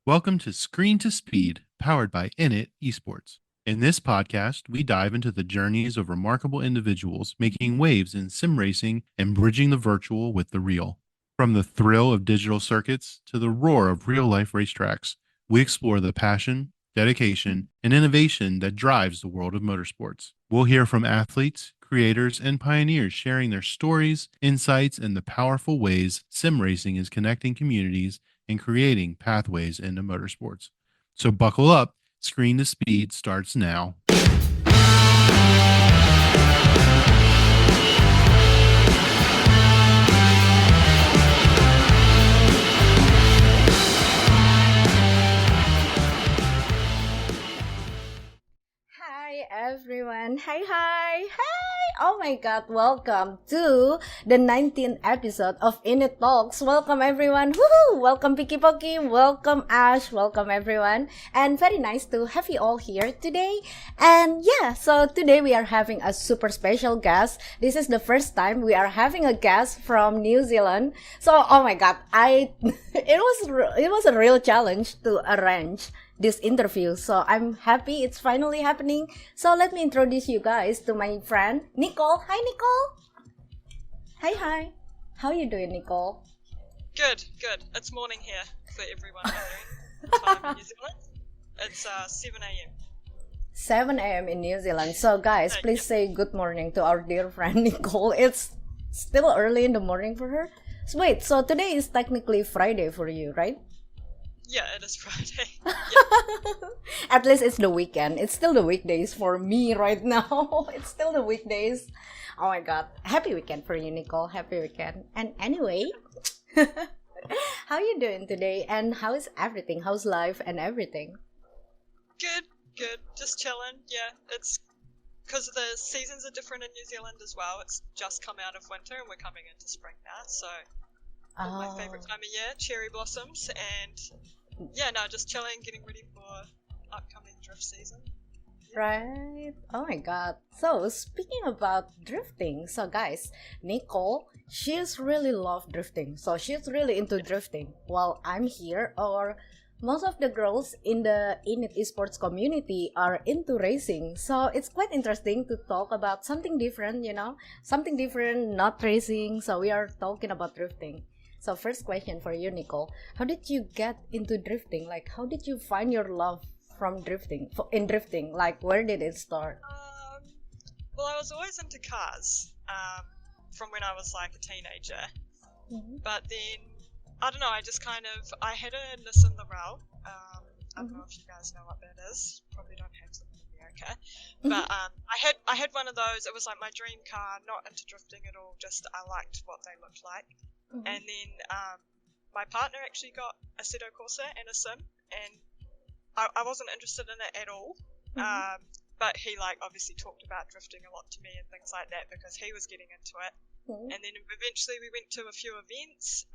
Welcome to Screen to Speed, powered by INIT Esports. In this podcast, we dive into the journeys of remarkable individuals making waves in sim racing and bridging the virtual with the real. From the thrill of digital circuits to the roar of real life racetracks, we explore the passion, dedication, and innovation that drives the world of motorsports. We'll hear from athletes, creators, and pioneers sharing their stories, insights, and the powerful ways sim racing is connecting communities and creating pathways into motorsports. So buckle up. Screen to Speed starts now. Hi everyone. Hi. Oh my god, welcome to the 19th episode of INIT Talks. Welcome everyone. Woohoo! Welcome Piki Poki. Welcome Ash. Welcome everyone. And very nice to have you all here today. And yeah, so today we are having a super special guest. This is the first time we are having a guest from New Zealand. So oh my god, it was a real challenge to arrange this interview. So I'm happy it's finally happening. So let me introduce you guys to my friend Nicole. Hi Nicole. Hi. How you doing, Nicole? Good. It's morning here for everyone time in New Zealand. It's 7 a.m. 7 a.m. in New Zealand. So guys, please say good morning to our dear friend Nicole. It's still early in the morning for her. So wait, so today is technically Friday for you, right? Yeah, it is Friday. At least it's the weekend. It's still the weekdays for me right now. It's still the weekdays. Oh my god. Happy weekend for you, Nicole. Happy weekend. And anyway, how you doing today? And how is everything? How's life and everything? Good. Just chilling. Yeah, it's because the seasons are different in New Zealand as well. It's just come out of winter and we're coming into spring now. So my favorite time of year, cherry blossoms, and yeah, no, just chilling, getting ready for upcoming drift season. Right. Oh my god. So speaking about drifting, so guys, Nicole, she's really love drifting. So she's really into drifting. While I'm here, or most of the girls in the INIT Esports community are into racing. So it's quite interesting to talk about something different, something different, not racing. So we are talking about drifting. So first question for you, Nicole. How did you get into drifting? Like, how did you find your love from drifting, in drifting? Like, where did it start? Well, I was always into cars from when I was like a teenager. Mm-hmm. But then, I don't know, I had a Nissan Laurel. I don't know if you guys know what that is. Probably don't have them in America. But I had one of those. It was like my dream car, not into drifting at all, just I liked what they looked like. Mm-hmm. And then my partner actually got a Assetto Corsa and a sim, and I wasn't interested in it at all. Mm-hmm. But he obviously talked about drifting a lot to me and things like that because he was getting into it. Mm-hmm. And then eventually we went to a few events,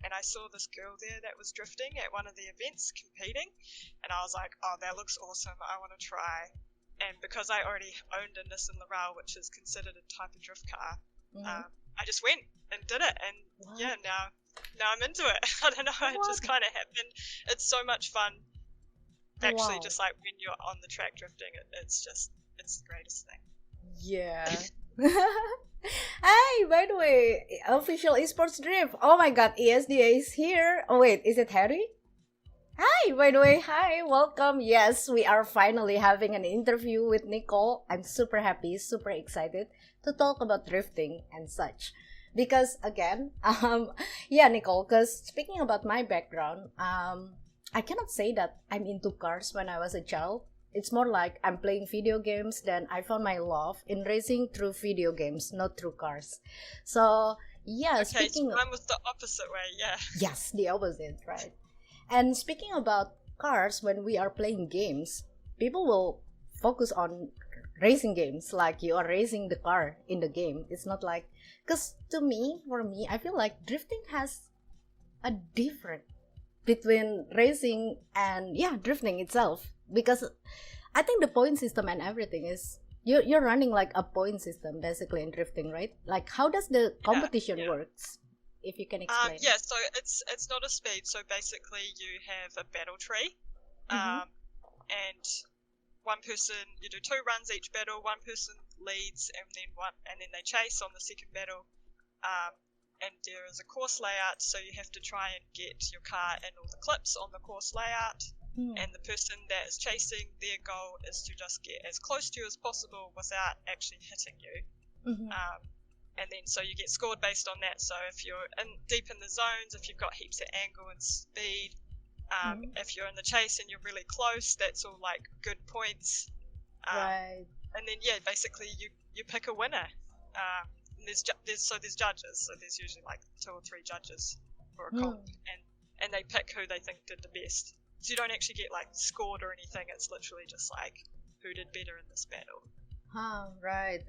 and I saw this girl there that was drifting at one of the events competing, and I was like, oh, that looks awesome, I want to try. And because I already owned a Nissan Laurel, which is considered a type of drift car, I just went and did it, and yeah, now I'm into it. I don't know, it just kind of happened. It's so much fun, actually. Just like when you're on the track drifting, it's the greatest thing. Yeah. Hey, by the way, official esports drift. Oh my god, ESDA is here. Oh wait, is it Harry? Hi, by the way, hi, welcome. Yes, we are finally having an interview with Nicole. I'm super happy, super excited to talk about drifting and such. Because again, Nicole, because speaking about my background, I cannot say that I'm into cars when I was a child. It's more like I'm playing video games, then I found my love in racing through video games, not through cars. So, yeah, okay, so mine was the opposite way, yeah. Yes, the opposite, right. And speaking about cars, when we are playing games, people will focus on racing games, like you are racing the car in the game. It's not like, because for me, I feel like drifting has a different between racing and drifting itself, because I think the point system and everything is you're running like a point system basically in drifting, right? Like how does the competition works? if you can explain. Yeah, so it's not a speed. So basically, you have a battle tree, Mm-hmm. and one person, you do 2 runs each battle. One person leads, and then they chase on the second battle. And there is a course layout, so you have to try and get your car in all the clips on the course layout. And the person that is chasing, their goal is to just get as close to you as possible without actually hitting you. Mm-hmm. And then so you get scored based on that. So if you're deep in the zones, if you've got heaps of angle and speed, if you're in the chase and you're really close, that's all like good points. Right. And then basically you pick a winner. There's judges, so there's usually like 2 or 3 judges for a comp, and they pick who they think did the best. So you don't actually get like scored or anything. It's literally just like who did better in this battle. Right.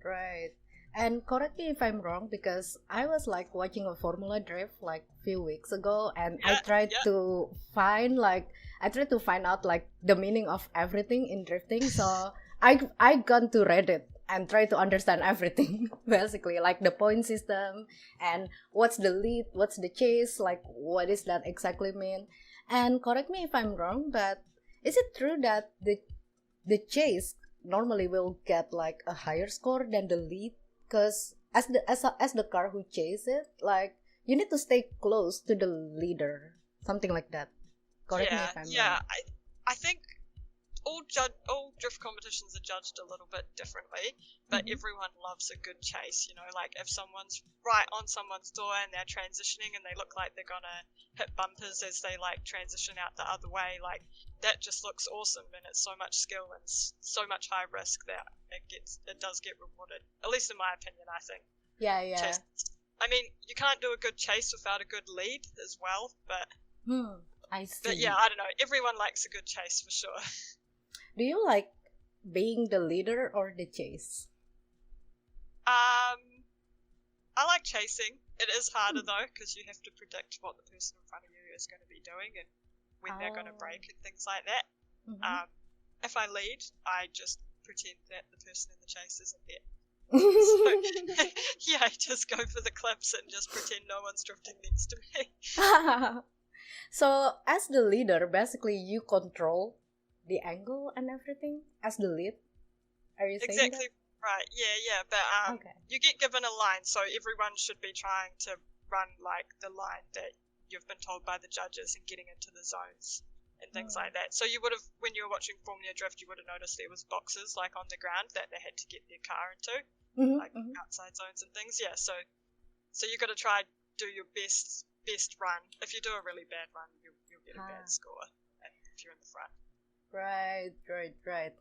And correct me if I'm wrong, because I was like watching a Formula Drift like few weeks ago, and I tried to find out like the meaning of everything in drifting. So I gone to Reddit and try to understand everything, basically, like the point system and what's the lead, what's the chase, like what does that exactly mean. And correct me if I'm wrong, but is it true that the chase normally will get like a higher score than the lead? Because as the car who chase it, like you need to stay close to the leader, something like that. Correct me if I'm wrong. I think all drift competitions are judged a little bit differently, but everyone loves a good chase. You know, like if someone's right on someone's door and they're transitioning and they look like they're gonna hit bumpers as they like transition out the other way, like that just looks awesome, and it's so much skill and so much high risk that it does get rewarded. At least in my opinion, I think. Yeah. I mean, you can't do a good chase without a good lead as well, but I see. But yeah, I don't know. Everyone likes a good chase for sure. Do you like being the leader or the chase? I like chasing. It is harder though, because you have to predict what the person in front of you is going to be doing and when they're going to brake and things like that. If I lead, I just pretend that the person in the chase isn't there. So, yeah, I just go for the clips and just pretend no one's drifting next to me. So, as the leader, basically you control the angle and everything as the lead. Are you saying Exactly that? right. Yeah. But Okay. you get given a line, so everyone should be trying to run like the line that you've been told by the judges and getting into the zones and things like that. So you would have, when you were watching Formula Drift, you would have noticed there was boxes like on the ground that they had to get their car into, like outside zones and things. Yeah. So you got to try do your best run. If you do a really bad run, you'll get a bad score if you're in the front. Right.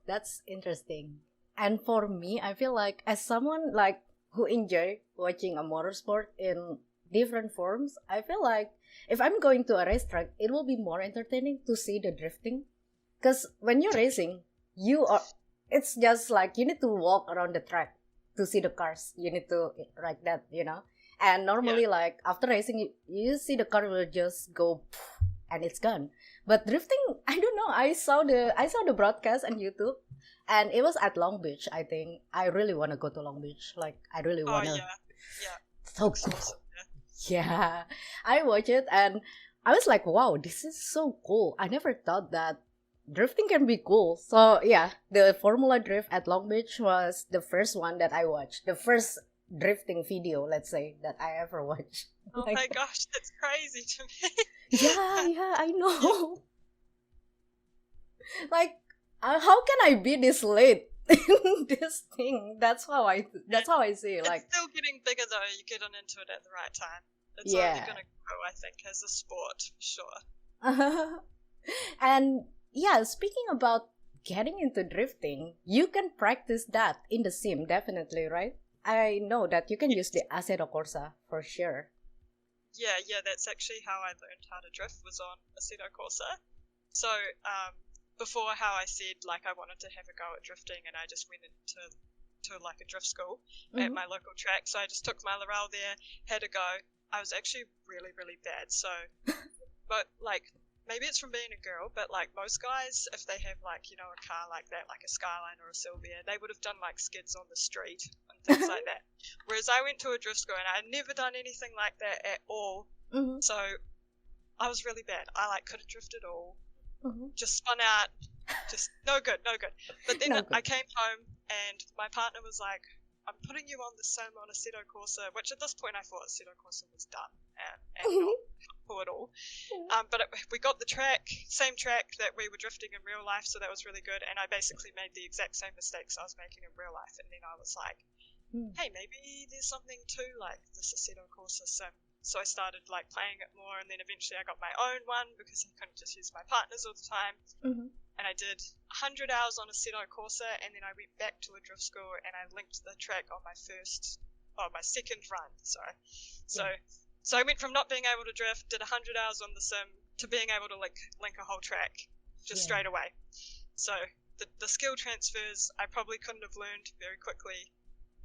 That's interesting. And for me, I feel like as someone like who enjoy watching a motorsport in different forms, I feel like if I'm going to a racetrack, it will be more entertaining to see the drifting. Because when you're racing, it's just like you need to walk around the track to see the cars. You need to like that, you know. And normally, like after racing, you see the car will just go and it's gone. But drifting, I don't know. I saw the broadcast on YouTube, and it was at Long Beach. I think I really want to go to Long Beach. Like I really want to. Oh yeah. So cool. Awesome, yeah, I watched it and I was like, wow, this is so cool. I never thought that drifting can be cool. So yeah, the Formula Drift at Long Beach was the first one that I watched. The first drifting video, let's say, that I ever watched. Oh my gosh, that's crazy to me. Yeah, I know. Like, how can I be this late in this thing? That's how I see it. Like, it's still getting bigger though. You're getting into it at the right time. It's only going to grow, I think, as a sport for sure. And yeah, speaking about getting into drifting, you can practice that in the sim, definitely, right? I know that you can use the Assetto Corsa for sure. Yeah, that's actually how I learned how to drift, was on Assetto Corsa. So, before how I said, like, I wanted to have a go at drifting, and I just went into like a drift school at my local track. So I just took my Laurel there, had a go. I was actually really, really bad. So, but like, maybe it's from being a girl, but like most guys, if they have like, you know, a car like that, like a Skyline or a Sylvia, they would have done like skids on the street things like that. Whereas I went to a drift school and I had never done anything like that at all. Mm-hmm. So I was really bad. I couldn't drift at all. Mm-hmm. Just spun out. Just no good. But then No good. I came home and my partner was like, I'm putting you on the sim on Assetto Corsa, which at this point I thought Assetto Corsa was done and not cool at all. But we got the same track that we were drifting in real life, so that was really good. And I basically made the exact same mistakes I was making in real life. And then I was like, hey, maybe there's something to like this Assetto Corsa sim. So I started like playing it more, and then eventually I got my own one because I couldn't just use my partner's all the time. Mm-hmm. And I did 100 hours on Assetto Corsa, and then I went back to a drift school and I linked the track on my second run. Sorry. So I went from not being able to drift, did 100 hours on the sim, to being able to link a whole track just straight away. So the skill transfers I probably couldn't have learned very quickly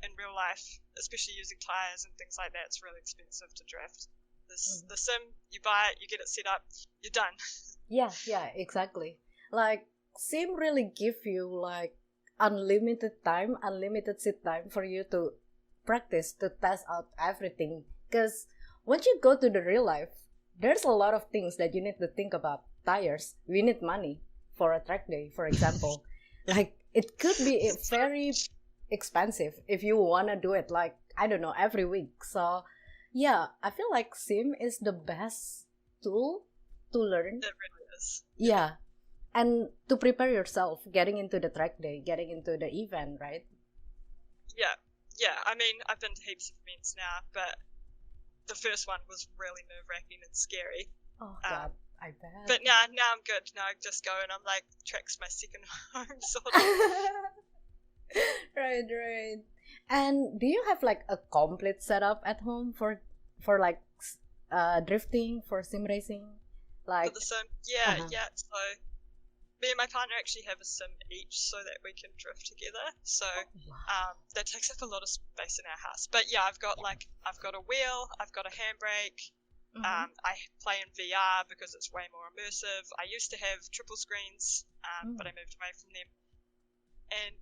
in real life, especially using tires and things like that. It's really expensive to drift. The sim, you buy it, you get it set up, you're done. Yeah, exactly. Like, sim really give you like unlimited time, unlimited sit time for you to practice, to test out everything. Because once you go to the real life, there's a lot of things that you need to think about. Tires, we need money for a track day, for example. Like, it could be very expensive if you want to do it, like, I don't know, every week. So, yeah, I feel like sim is the best tool to learn. It really is. Yeah. And to prepare yourself, getting into the track day, getting into the event, right? Yeah. I mean, I've been to heaps of events now, but the first one was really nerve-wracking and scary. Oh, God, I bet. But now I'm good. Now I just go and I'm like, track's my second home, sort of. Right. And do you have like a complete setup at home for like drifting, for sim racing? Like, for the sim? Yeah. So me and my partner actually have a sim each so that we can drift together. So that takes up a lot of space in our house. But yeah, I've got a wheel, I've got a handbrake. I play in VR because it's way more immersive. I used to have triple screens, but I moved away from them. And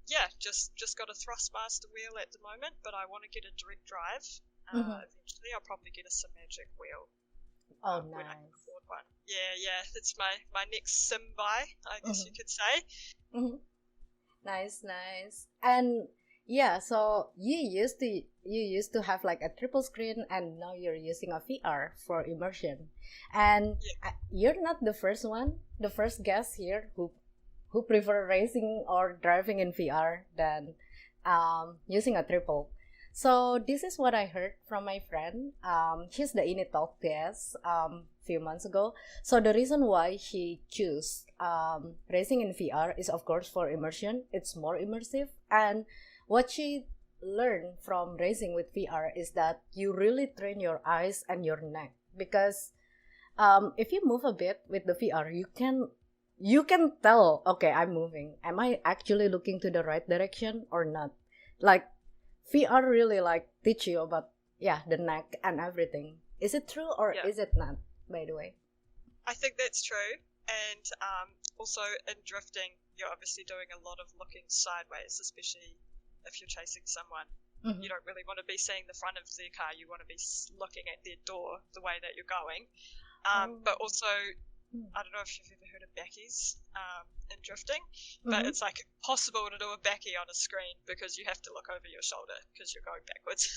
yeah, just got a Thrustmaster wheel at the moment, but I want to get a direct drive. Eventually I'll probably get a Simagic wheel. Oh, when I nice. can afford one. Yeah, it's my next sim buy, I guess you could say. Nice. And yeah, so you used to have like a triple screen, and now you're using a VR for immersion. And you're not the first guest here who prefer racing or driving in VR than using a triple. So this is what I heard from my friend. She's the INIT Talks guest few months ago. So the reason why she chose racing in VR is, of course, for immersion. It's more immersive. And what she learned from racing with VR is that you really train your eyes and your neck. Because if you move a bit with the VR, you can tell, okay, I'm moving. Am I actually looking to the right direction or not? Like, VR really like teach you about the neck and everything. Is it true or is it not, by the way? I think that's true. And also in drifting, you're obviously doing a lot of looking sideways, especially if you're chasing someone. You don't really want to be seeing the front of their car. You want to be looking at their door the way that you're going. But also, I don't know if you've ever heard of backies in drifting, but it's like impossible to do a backie on a screen because you have to look over your shoulder because you're going backwards.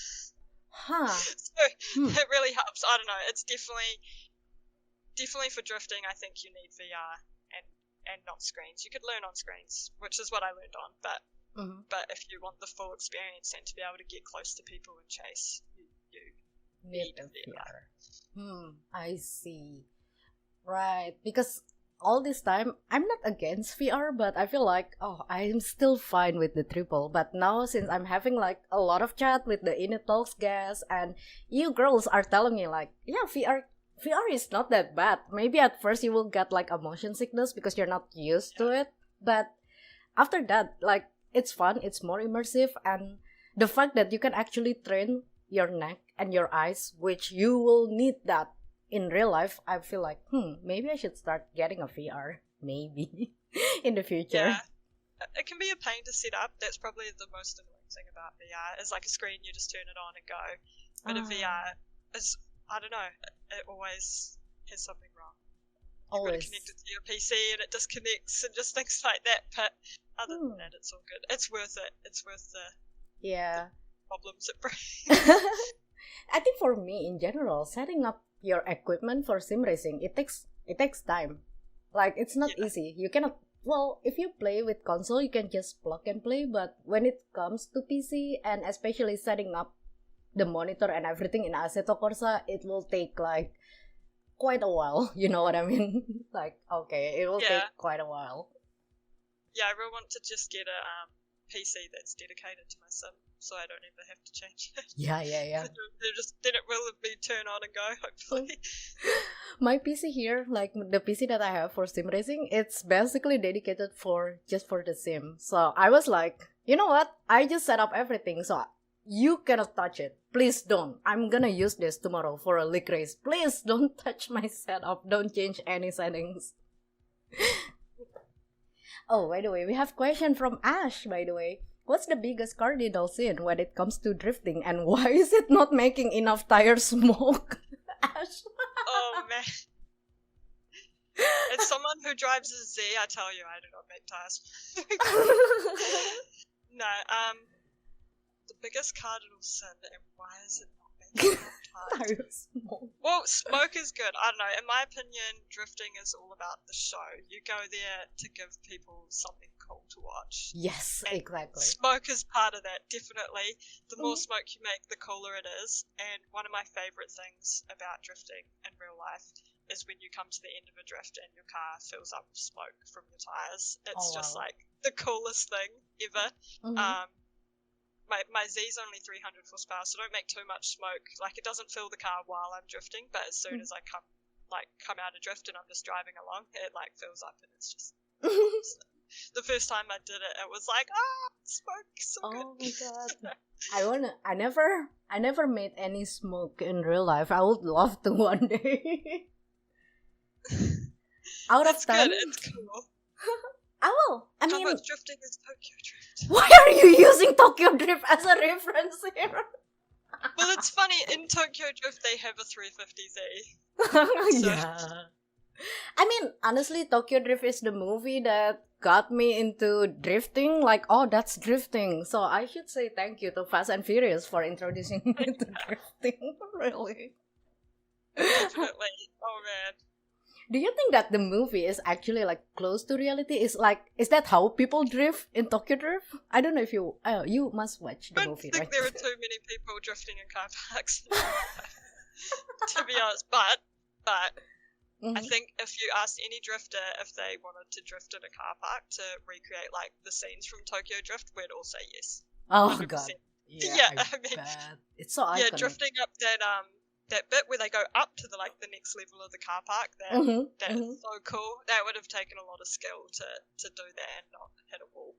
So it really helps. I don't know. It's definitely for drifting. I think you need VR and not screens. You could learn on screens, which is what I learned on. But if you want the full experience and to be able to get close to people and chase, you need a VR. I see. Right, because all this time, I'm not against VR, but I feel like, I'm still fine with the triple. But now, since I'm having like a lot of chat with the INIT Talks guests, and you girls are telling me like, yeah, VR is not that bad. Maybe at first you will get like a motion sickness because you're not used to it. But after that, like, it's fun, it's more immersive, and the fact that you can actually train your neck and your eyes, which you will need that in real life, I feel like, maybe I should start getting a VR, maybe, in the future. Yeah, it can be a pain to set up. That's probably the most annoying thing about VR. It's like a screen, you just turn it on and go. But a VR is, I don't know, it always has something wrong. You've got to connect it to your PC and it disconnects and just things like that. But other than that, it's all good. It's worth it. It's worth the problems it brings. I think for me in general, setting up your equipment for sim racing, it takes time. Like, it's not easy. You cannot. Well, if you play with console, you can just plug and play. But when it comes to PC and especially setting up the monitor and everything in Assetto Corsa, it will take like quite a while. You know what I mean? Like, okay, it will take quite a while. Yeah, I really want to just get a PC that's dedicated to my sim, so I don't ever have to change it. Yeah. Then it will be turn on and go, hopefully. My PC here, like the PC that I have for sim racing, it's basically dedicated for the sim. So I was like, you know what? I just set up everything, so you cannot touch it. Please don't. I'm gonna use this tomorrow for a league race. Please don't touch my setup. Don't change any settings. Oh, by the way, we have question from Ash, by the way. What's the biggest cardinal sin when it comes to drifting, and why is it not making enough tire smoke? Ash. Oh, man. As someone who drives a Z, I tell you, I do not make tire smoke. No, the biggest cardinal sin, and why is it not making enough tire smoke? Well, smoke is good. I don't know. In my opinion, drifting is all about the show. You go there to give people something cool to watch. Yes, and exactly. Smoke is part of that, definitely. The more smoke you make, the cooler it is. And one of my favorite things about drifting in real life is when you come to the end of a drift and your car fills up with smoke from your tires. It's just like the coolest thing ever. My Z's only 300 horsepower, so don't make too much smoke. Like, it doesn't fill the car while I'm drifting, but as soon as I come out of drift and I'm just driving along, it like fills up and it's just the first time I did it, it was like, smoke, so good. Oh my god. I never made any smoke in real life. I would love to one day. Out of time. It's cool. I How mean, much drifting is Tokyo Drift? why are you using Tokyo Drift as a reference here? Well, it's funny, in Tokyo Drift they have a 350Z. Yeah. I mean, honestly, Tokyo Drift is the movie that got me into drifting. Like, oh, that's drifting. So I should say thank you to Fast and Furious for introducing me to drifting. Really. Definitely. Oh, man. Do you think that the movie is actually like close to reality? Is that how people drift in Tokyo Drift? I don't know if you must watch the movie, right? I don't think there are too many people drifting in car parks, to be honest. But I think if you asked any drifter if they wanted to drift in a car park to recreate like the scenes from Tokyo Drift, we'd all say yes. Oh 100%. God! Yeah, I mean, it's so iconic. Yeah, drifting up that bit where they go up to the next level of the car park, is so cool. That would have taken a lot of skill to do that and not hit a wall.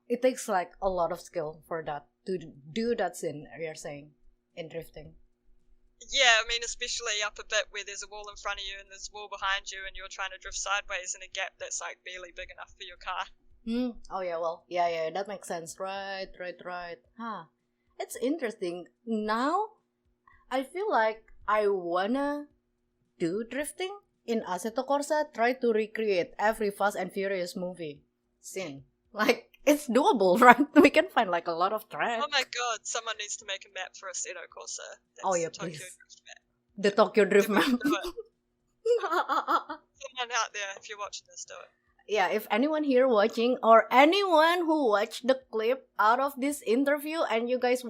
It takes like a lot of skill for that to do that scene. You're saying in drifting. Yeah, I mean, especially up a bit where there's a wall in front of you and there's a wall behind you, and you're trying to drift sideways in a gap that's like barely big enough for your car. Oh yeah, well, yeah, that makes sense. Right. It's interesting. Now I feel like I wanna do drifting in Assetto Corsa. Try to recreate every Fast and Furious movie scene. Like, it's doable, right? We can find like a lot of tracks. Oh my god, someone needs to make a map for Assetto Corsa. Oh yeah, Tokyo please. Drift map. The Tokyo Drift map. Someone out there, if you're watching this, do it. Yeah, if anyone here watching or anyone who watched the clip out of this interview and you guys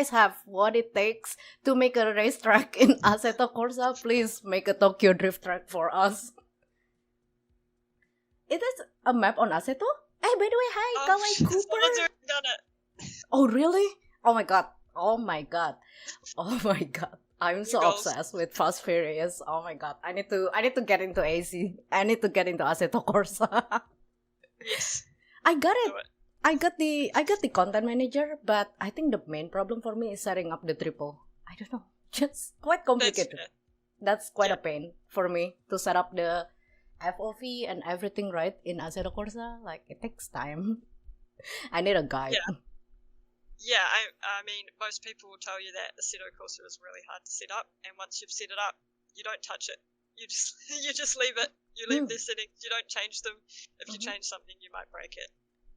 have what it takes to make a racetrack in Assetto Corsa, please make a Tokyo Drift track for us. It is a map on Assetto? Hey, by the way, hi, Kawaii Cooper. Someone's already done it. Oh, really? Oh my god. I'm so Goals. obsessed with Fast Furious. Oh my god. I need to get into AC. I need to get into Assetto Corsa. Yes. I got it. Do it. I got the content manager, but I think the main problem for me is setting up the triple. I don't know. Just quite complicated. That's quite a pain for me to set up the FOV and everything right in Assetto Corsa. Like, it takes time. I need a guide. Yeah. Yeah, I mean, most people will tell you that the Seto courser is really hard to set up, and once you've set it up, you don't touch it. You just you just leave it. You leave their settings. You don't change them. If you change something, you might break it.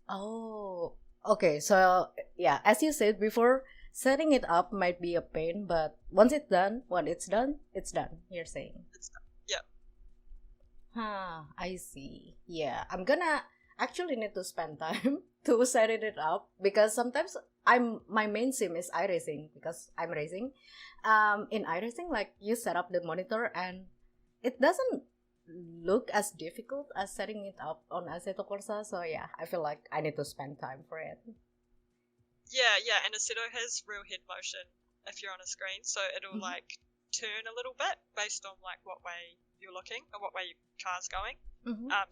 Oh, okay. So yeah, as you said before, setting it up might be a pain, but once it's done, it's done. You're saying. It's yeah. I see. Yeah, I'm gonna actually need to spend time to set it up because sometimes my main sim is iRacing because I'm racing. In iRacing, like you set up the monitor and it doesn't look as difficult as setting it up on Assetto Corsa. So yeah, I feel like I need to spend time for it. Yeah, and Assetto has real head motion if you're on a screen, so it'll like turn a little bit based on like what way you're looking or what way your car's going,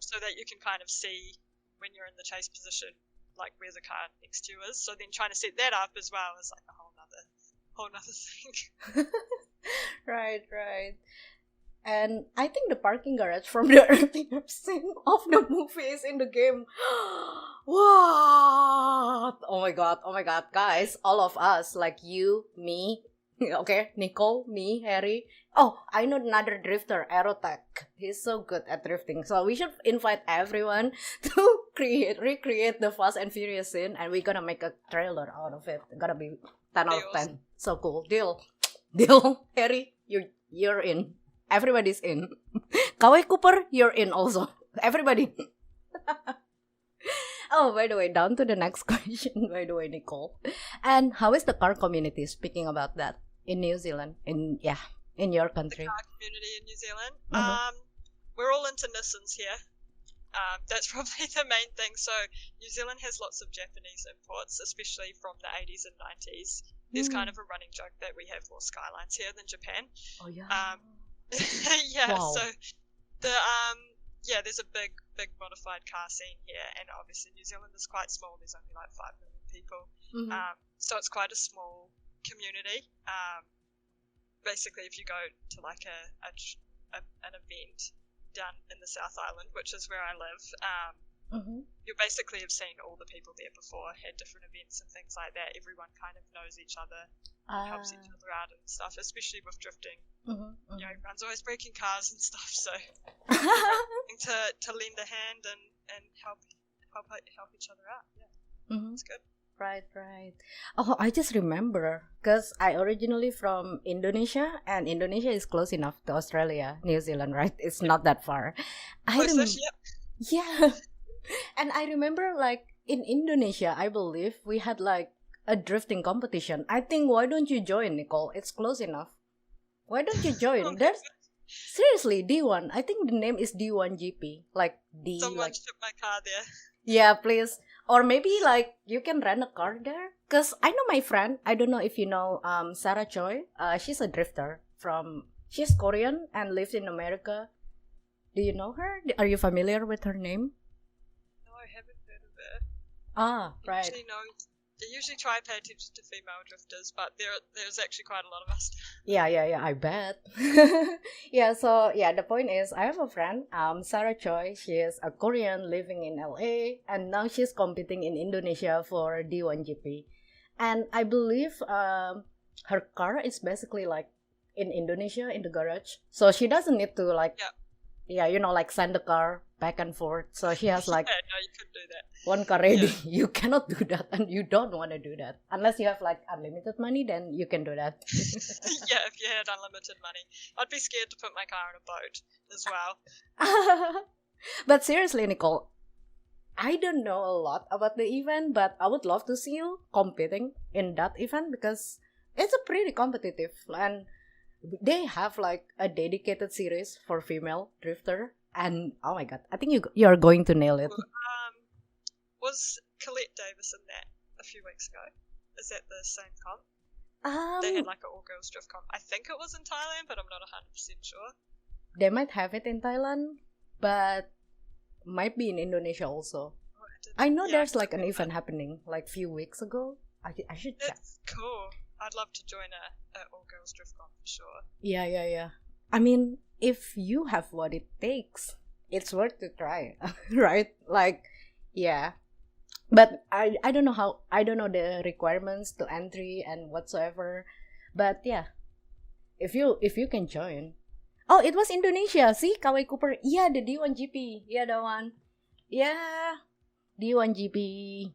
so that you can kind of see when you're in the chase position, like where the car next to you is. So then trying to set that up as well is like a whole nother thing. Right. And I think the parking garage from the earlier scene of the movie is in the game. What? Oh my god, guys, all of us, like you, me, okay, Nicole, me, Harry. Oh, I know another drifter, Aerotech. He's so good at drifting. So we should invite everyone to recreate the Fast and Furious scene, and we're gonna make a trailer out of it. Gonna be 10 out of 10. So cool. Deal. Harry, you're in. Everybody's in. Kawai Cooper, you're in also. Everybody. Oh, by the way, down to the next question, by the way, Nicole. And how is the car community, speaking about that, in New Zealand? In your country? The car community in New Zealand? We're all into Nissans here. That's probably the main thing. So New Zealand has lots of Japanese imports, especially from the 80s and 90s. There's kind of a running joke that we have more Skylines here than Japan. Oh, yeah. Yeah, wow. so there's a big modified car scene here, and obviously New Zealand is quite small. There's only like 5 million people, so it's quite a small community. Basically, if you go to like an event down in the South Island, which is where I live, you basically have seen all the people there before, had different events and things like that. Everyone kind of knows each other, helps each other out and stuff, especially with drifting. You know, everyone's always breaking cars and stuff, so to lend a hand and help each other out. Yeah, it's good. Right. Oh, I just remember because I originally from Indonesia, and Indonesia is close enough to Australia, New Zealand, right? It's not that far. Yeah. And I remember, like, in Indonesia, I believe we had, like, a drifting competition. I think, why don't you join, Nicole? It's close enough. Why don't you join? There's seriously D1. I think the name is D1 GP. Like D. Someone took my car there. Yeah, please. Or maybe like you can rent a car there. Cause I know my friend. I don't know if you know Sarah Choi. She's a drifter she's Korean and lives in America. Do you know her? Are you familiar with her name? No, I haven't heard of her. Ah, right. They usually try to pay attention to female drifters, but there's actually quite a lot of us. Yeah, I bet. Yeah, so yeah, the point is I have a friend, Sarah Choi. She is a Korean living in LA, and now she's competing in Indonesia for D1 GP. And I believe her car is basically like in Indonesia in the garage. So she doesn't need to like like send the car back and forth. So she has like no, you couldn't do that. One car ready. Yeah. You cannot do that, and you don't want to do that unless you have like unlimited money. Then you can do that. Yeah, if you had unlimited money, I'd be scared to put my car in a boat as well. But seriously, Nicole, I don't know a lot about the event, but I would love to see you competing in that event because it's a pretty competitive, and they have like a dedicated series for female drifter. And oh my god, I think you're going to nail it. Was Colette Davis in that a few weeks ago? Is that the same comp? They had like an all-girls drift comp. I think it was in Thailand, but I'm not 100% sure. They might have it in Thailand, but might be in Indonesia also. I know there's like an event happening like few weeks ago. I should check. That's cool. I'd love to join a all-girls drift comp for sure. Yeah. I mean, if you have what it takes, it's worth to try, right? Like, yeah. But I don't know I don't know the requirements to entry and whatsoever. But yeah, if you can join. Oh, it was Indonesia. See, Kawai Cooper. Yeah, the D1GP. Yeah, the one. Yeah, D1GP.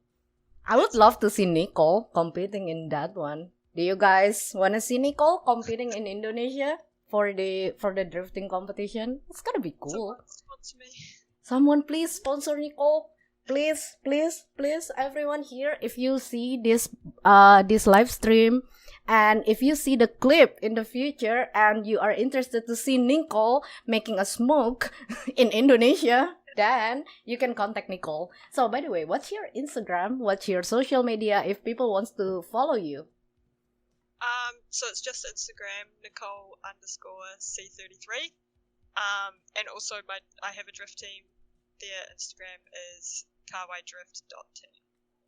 I would love to see Nicole competing in that one. Do you guys want to see Nicole competing in Indonesia for the drifting competition? It's gonna be cool. Someone sponsor me. Someone please sponsor Nicole. Please, please, please, everyone here, if you see this live stream and if you see the clip in the future and you are interested to see Nicole making a smoke in Indonesia, then you can contact Nicole. So by the way, what's your Instagram? What's your social media if people wants to follow you? So it's just Instagram, Nicole _C33. And also I have a drift team. Their Instagram is kawaiidriftqueen.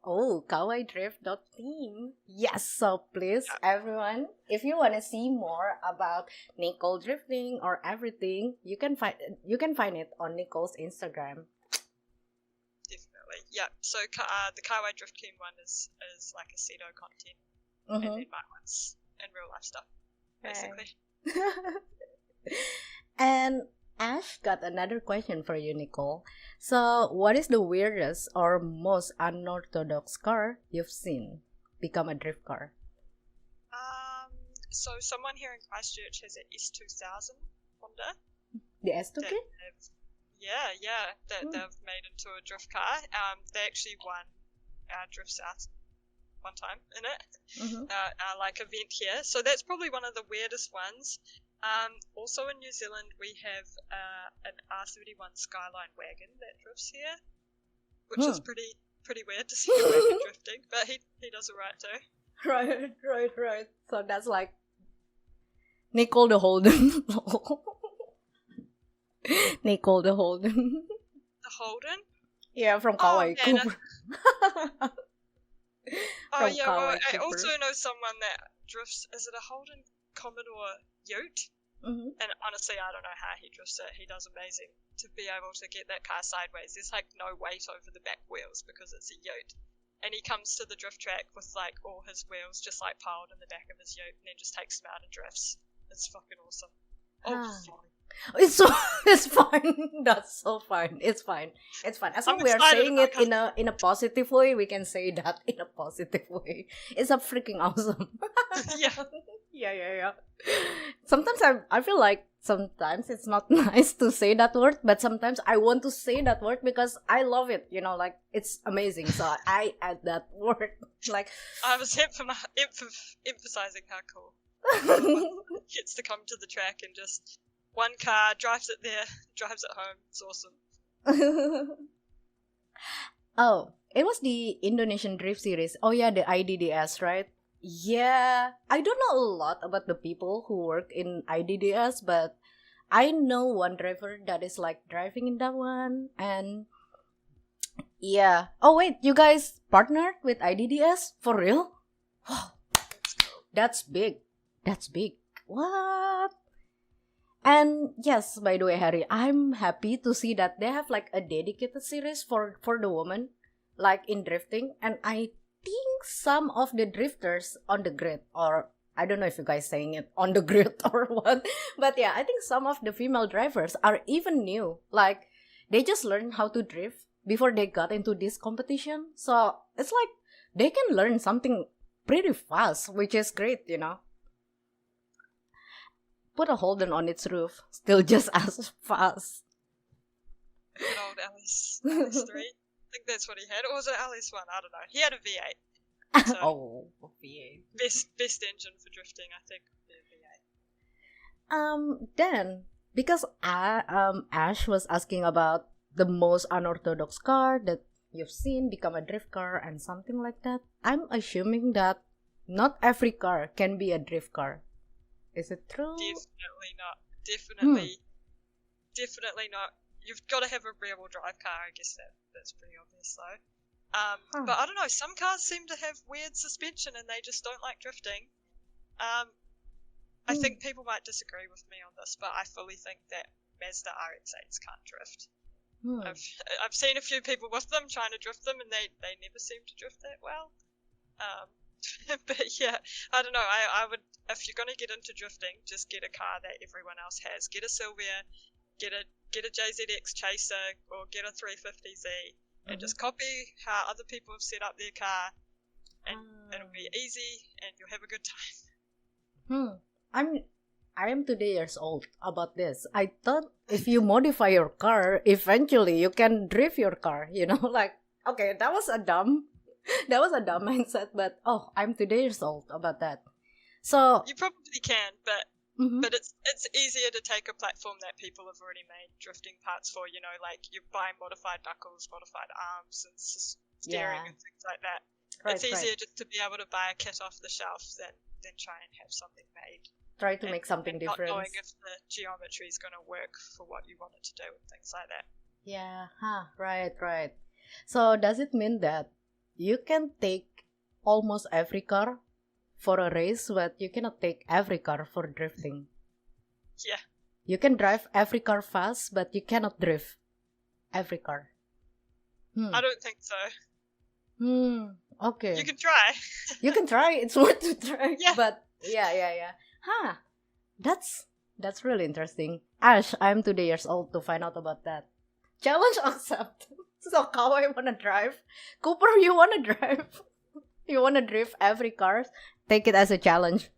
Oh, kawaiidriftqueen. Yes, so please, everyone, if you want to see more about Nicole drifting or everything, you can find it on Nicole's Instagram. Definitely, yeah. So the kawaiidriftqueen one is like a Cedo content, and then my one's in real life stuff, basically. And Ash got another question for you, Nicole. So, what is the weirdest or most unorthodox car you've seen become a drift car? So someone here in Christchurch has an S2000 Honda. The S2K? That they've made into a drift car. They actually won Drift South one time in it, like event here. So that's probably one of the weirdest ones. Also in New Zealand we have an R31 Skyline wagon that drifts here, which is pretty weird to see a wagon drifting, but he does it right too. Right. So that's like Nicole the Holden. Nicole the Holden. The Holden? Yeah, from Kawai Cooper. I also know someone that drifts. Is it a Holden Commodore Ute? And honestly, I don't know how he drifts it. He does amazing to be able to get that car sideways. There's like no weight over the back wheels because it's a Ute. And he comes to the drift track with like all his wheels just like piled in the back of his Ute and then just takes them out and drifts. It's fucking awesome. It's fine. That's so fine. It's fine. As long we are saying it in a positive way, we can say that in a positive way. It's a freaking awesome. Yeah. Sometimes I feel like sometimes it's not nice to say that word, but sometimes I want to say that word because I love it. You know, like it's amazing. So I add that word. Like I was emphasizing how cool gets to come to the track and just one car drives it there, drives it home. It's awesome. Oh, it was the Indonesian Drift Series. Oh yeah, the IDDS, right? Yeah, I don't know a lot about the people who work in IDDS, but I know one driver that is like driving in that one, and yeah. Oh wait, you guys partnered with IDDS for real? Wow, that's big. That's big. What? And yes, by the way, Harry, I'm happy to see that they have like a dedicated series for the woman, like in drifting, and I think some of the drifters on the grid, or I don't know if you guys saying it on the grid or what, but yeah, I think some of the female drivers are even new. Like they just learned how to drift before they got into this competition. So it's like they can learn something pretty fast, which is great, you know. Put a Holden on its roof, still just as fast. Good old Alice 3. I think that's what he had. Or was it Alice 1? I don't know. He had a V8. So V8. Best engine for drifting, I think, the V8. Then, because Ash was asking about the most unorthodox car that you've seen become a drift car and something like that, I'm assuming that not every car can be a drift car. Is it true? Definitely not. Definitely not. You've got to have a rear-wheel drive car. I guess that's pretty obvious, though. But I don't know. Some cars seem to have weird suspension, and they just don't like drifting. I think people might disagree with me on this, but I fully think that Mazda RX-8s can't drift. I've seen a few people with them trying to drift them, and they never seem to drift that well. But yeah, I don't know. I would, if you're gonna get into drifting, just get a car that everyone else has. Get a Sylvia, get a JZX Chaser, or get a 350Z, and just copy how other people have set up their car, and it'll be easy, and you'll have a good time. I am 2 years old about this. I thought if you modify your car, eventually you can drift your car. Like, okay, that was a dumb mindset. But I'm 2 years old about that. So you probably can, but it's easier to take a platform that people have already made drifting parts for. Like you buy modified knuckles, modified arms, and steering and things like that. Right, it's easier just to be able to buy a kit off the shelf than try and have something made. Try to make something different. Not knowing if the geometry is going to work for what you want it to do and things like that. Yeah, right. So does it mean that you can take almost every car for a race, but you cannot take every car for drifting? Yeah. You can drive every car fast, but you cannot drift every car. I don't think so. Okay. You can try. You can try. It's worth to try. Yeah. But yeah. That's really interesting. Ash, I'm 2 years old to find out about that. Challenge accepted. So Kawai wanna drive. Cooper, you wanna drive. You wanna drift every car. Take it as a challenge.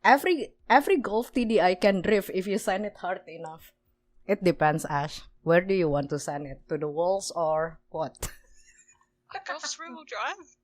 Every Golf TDI can drift if you sand it hard enough. It depends, Ash. Where do you want to send it? To the walls or what? A Golf's rear-wheel drive?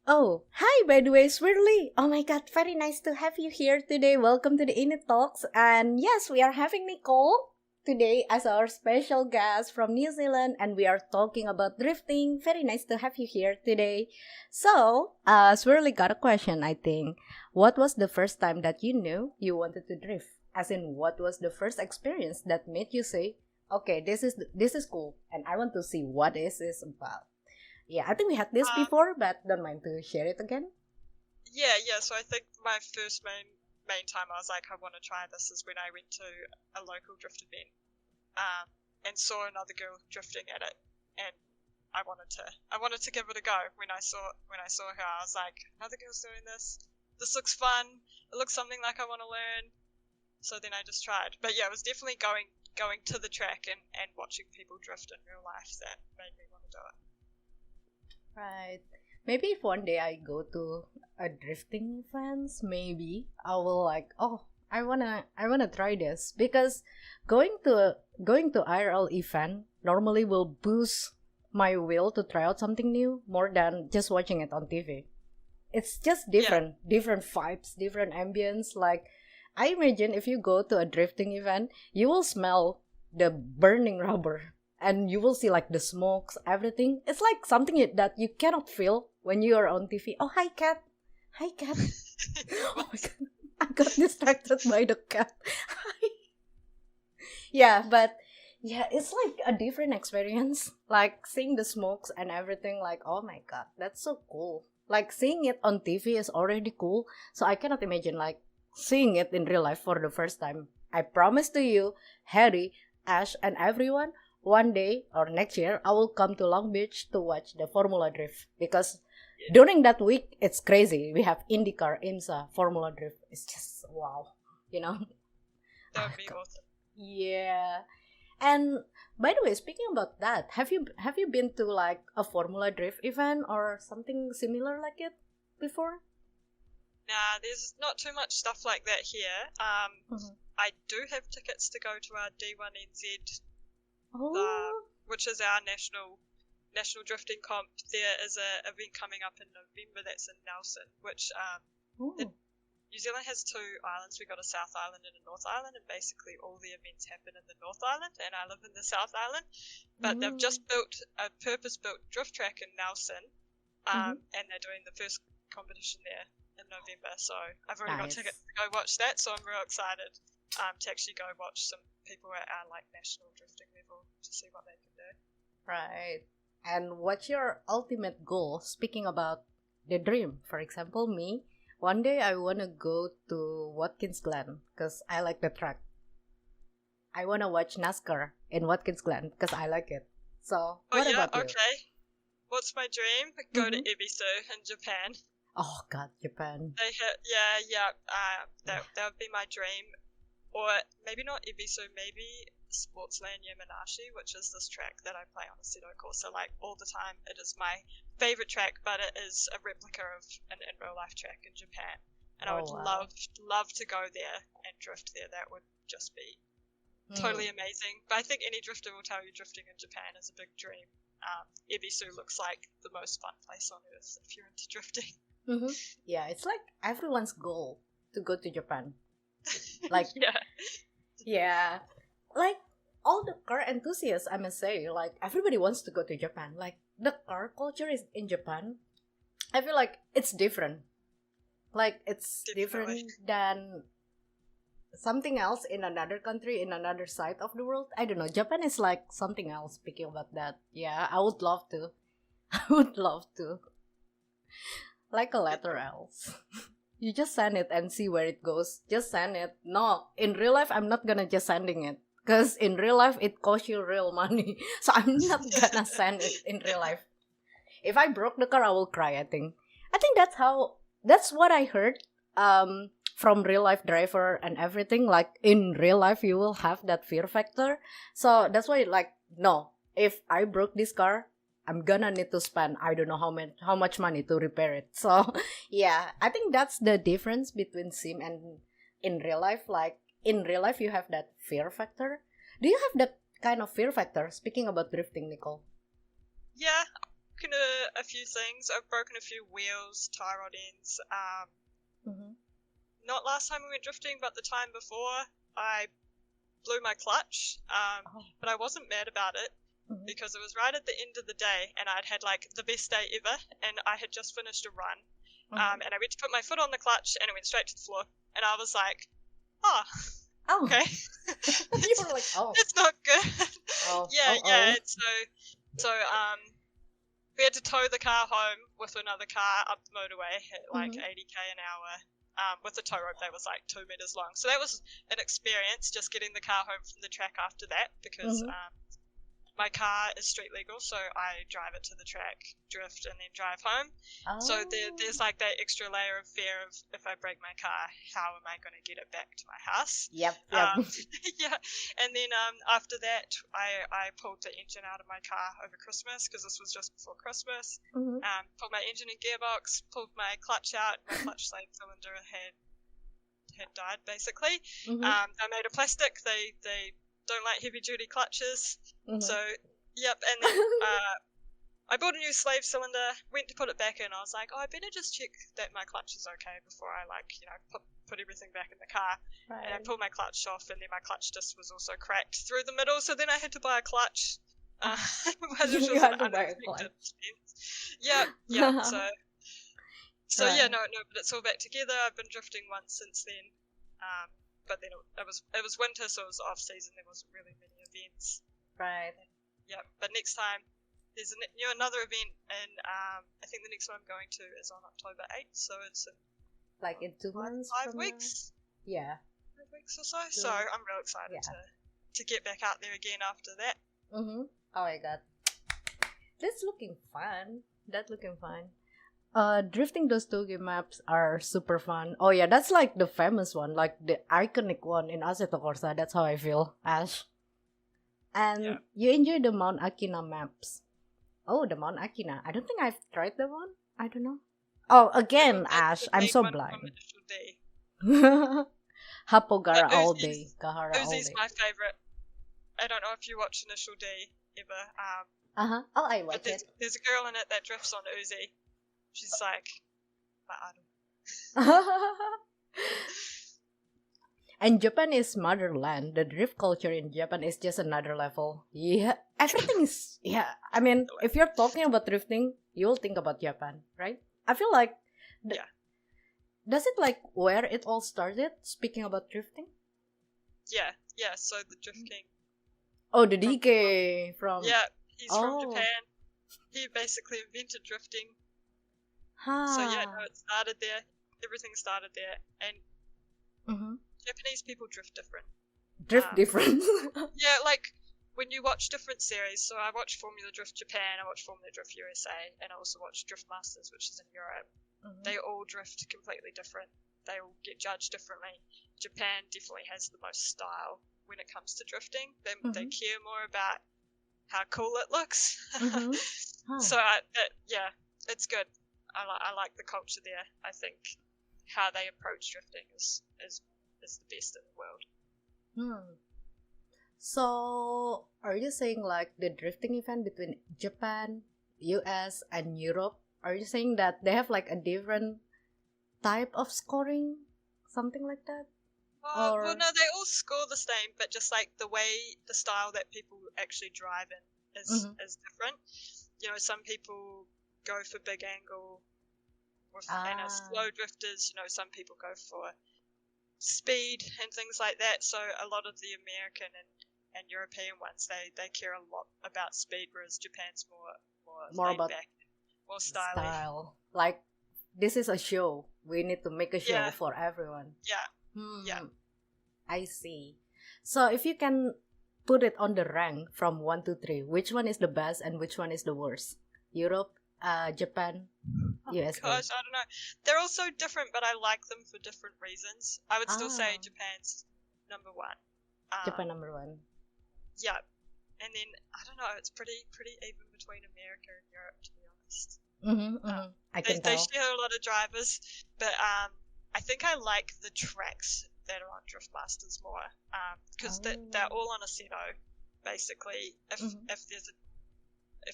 Oh, hi, by the way, Swirly. Oh my god, very nice to have you here today. Welcome to the INIT Talks. And yes, we are having Nicole today as our special guest from New Zealand, and we are talking about drifting. Very nice to have you here today. So, Swirly got a question, I think. What was the first time that you knew you wanted to drift? As in, what was the first experience that made you say, okay, this is cool, and I want to see what this is about? Yeah, I think we had this before, but don't mind to share it again. Yeah. So I think my first main time I was like, I want to try this, is when I went to a local drift event, and saw another girl drifting at it, and I wanted to give it a go. When I saw her, I was like, another girl's doing this. This looks fun. It looks something like I want to learn. So then I just tried. But yeah, it was definitely going to the track and watching people drift in real life that made me want to do it. Right. Maybe if one day I go to a drifting event, maybe I will like, I wanna try this, because going to IRL event normally will boost my will to try out something new more than just watching it on TV. It's just different vibes, different ambience. Like, I imagine if you go to a drifting event, you will smell the burning rubber. And you will see like the smokes, everything. It's like something that you cannot feel when you are on TV. Oh, hi, cat. Oh my god. I got distracted by the cat. Hi. Yeah, but yeah, it's like a different experience. Like seeing the smokes and everything, like, oh my god, that's so cool. Like seeing it on TV is already cool. So I cannot imagine like seeing it in real life for the first time. I promise to you, Harry, Ash, and everyone, one day or next year, I will come to Long Beach to watch the Formula Drift, because during that week, it's crazy. We have IndyCar, IMSA, Formula Drift. It's just wow, That would be awesome. Yeah. And by the way, speaking about that, have you been to like a Formula Drift event or something similar like it before? Nah, there's not too much stuff like that here. I do have tickets to go to our D1NZ. Which is our national drifting comp. There is a event coming up in November that's in Nelson, which New Zealand has two islands. We've got a South Island and a North Island, and basically all the events happen in the North Island, and I live in the South Island. But they've just built a purpose-built drift track in Nelson, and they're doing the first competition there in November. So I've already got tickets to go watch that, so I'm real excited to actually go watch some people at our like national drifting level to see what they can do. Right. And what's your ultimate goal? Speaking about the dream, for example, me, One day I wanna go to Watkins Glen because I like the track. I wanna watch NASCAR in Watkins Glen because I like it. So, Oh what yeah, about you? okay. What's my dream? Go to Mhm. Ibisu in Japan. Oh God, Japan. That would be my dream. Or maybe not Ibisu, maybe Sportsland Yamanashi, which is this track that I play on a Seto course. So like all the time, it is my favorite track, but it is a replica of an in real life track in Japan. And I Oh, would wow. love to go there and drift there. That would just be totally amazing. But I think any drifter will tell you drifting in Japan is a big dream. Ibisu looks like the most fun place on earth if you're into drifting. Mm-hmm. Yeah, it's like everyone's goal to go to Japan. Like, yeah, like all the car enthusiasts, I must say, like everybody wants to go to Japan. Like the car culture is in Japan. I feel like it's different. Like it's Definitely. different than something else in another country, in another side of the world. I don't know. Japan is like something else. Speaking about that, yeah, I would love to. I would love to. Like a letter else. You just send it and see where it goes. Just send it. No, in real life, I'm not gonna just sending it. Because in real life, it costs you real money. So I'm not gonna send it in real life. If I broke the car, I will cry, I think. I think that's what I heard from real life driver and everything. Like in real life, you will have that fear factor. So that's why, like, no, if I broke this car, I'm gonna need to spend I don't know how much money to repair it. So yeah, I think that's the difference between sim and in real life. Like in real life, you have that fear factor. Do you have that kind of fear factor? Speaking about drifting, Nicole. Yeah, broken a few things. I've broken a few wheels, tie rod ends. Not last time we went drifting, but the time before, I blew my clutch. But I wasn't mad about it because it was right at the end of the day, and I'd had like the best day ever, and I had just finished a run. And I went to put my foot on the clutch, and it went straight to the floor. And I was like, oh. Okay. You were like, oh. It's not good. Yeah. So we had to tow the car home with another car up the motorway at like 80k an hour. With a tow rope that was like 2 meters long. So that was an experience just getting the car home from the track after that because my car is street legal, so I drive it to the track, drift, and then drive home. So there's like that extra layer of fear of if I break my car, how am I going to get it back to my house? Yep. Yeah. And then after that, I pulled the engine out of my car over Christmas because this was just before Christmas. Pulled my engine and gearbox, pulled my clutch out. My clutch slave cylinder had died basically. I made a plastic. They don't like heavy duty clutches. So yep, and then I bought a new slave cylinder, went to put it back in. I was like, oh, I better just check that my clutch is okay before I put everything back in the car. Right. And I pulled my clutch off, and then my clutch disc was also cracked through the middle. So then I had to buy a clutch. Which was an unexpected expense. Yeah. So yeah, no, but it's all back together. I've been drifting once since then. But then it was winter, so it was off season. There wasn't really many events. Right. Yeah, but next time there's another event, and I think the next one I'm going to is on October 8th. So it's in 2 months. 5 weeks. Yeah. 5 weeks or so. So I'm real excited to get back out there again after that. Oh my god, that's looking fun. Drifting those Toge maps are super fun. Oh yeah, that's like the famous one, like the iconic one in Assetto Corsa. That's how I feel, Ash. And you enjoy the Mount Akina maps. Oh, the Mount Akina. I don't think I've tried the one. I don't know. Oh, again, Ash. I'm so blind. Hapogara all day. Kahara all day. Uzi's my favorite. I don't know if you watch Initial D ever. Oh, I watch it. There's a girl in it that drifts on Uzi. She's like my idol. And Japan is motherland. The drift culture in Japan is just another level. Yeah, everything is. Yeah, I mean, if you're talking about drifting, you'll think about Japan, right? I feel like. Does it like where it all started? Speaking about drifting. Yeah. So the Drift King. Oh, the DK from. Yeah, he's from Japan. He basically invented drifting. So yeah, no, it started there. everything started there. And Mm-hmm. Japanese people drift different. Drift different. Yeah, like when you watch different series, so I watch Formula Drift Japan, I watch Formula Drift USA, and I also watch Drift Masters, which is in Europe. Mhm. They all drift completely different. They all get judged differently. Japan definitely has the most style when it comes to drifting. They care more about how cool it looks. Mhm. Huh. So yeah, it's good. I like the culture there. I think how they approach drifting is the best in the world. Hmm. So, are you saying like the drifting event between Japan, US, and Europe? Are you saying that they have like a different type of scoring, something like that? Well, Or no, they all score the same, but just like the style that people actually drive in Mhm. is different. You know, some people go for big angle, and as slow drifters, you know, some people go for speed and things like that. So a lot of the American and European ones, they care a lot about speed, whereas Japan's more laid about back, more stylish. style? Like this is a show. We need to make a show Yeah. for everyone. Yeah. Hmm. Yeah. I see. So if you can put it on the rank from 1 to 3, which one is the best and which one is the worst? Europe, Japan, USA. Gosh, I don't know. They're all so different, but I like them for different reasons. I would still say Japan's number one. Japan number 1. Yeah. And then I don't know. It's pretty even between America and Europe, to be honest. I can They tell. share a lot of drivers, but I think I like the tracks that are on Drift Masters more, because they're all on a Seto, basically. If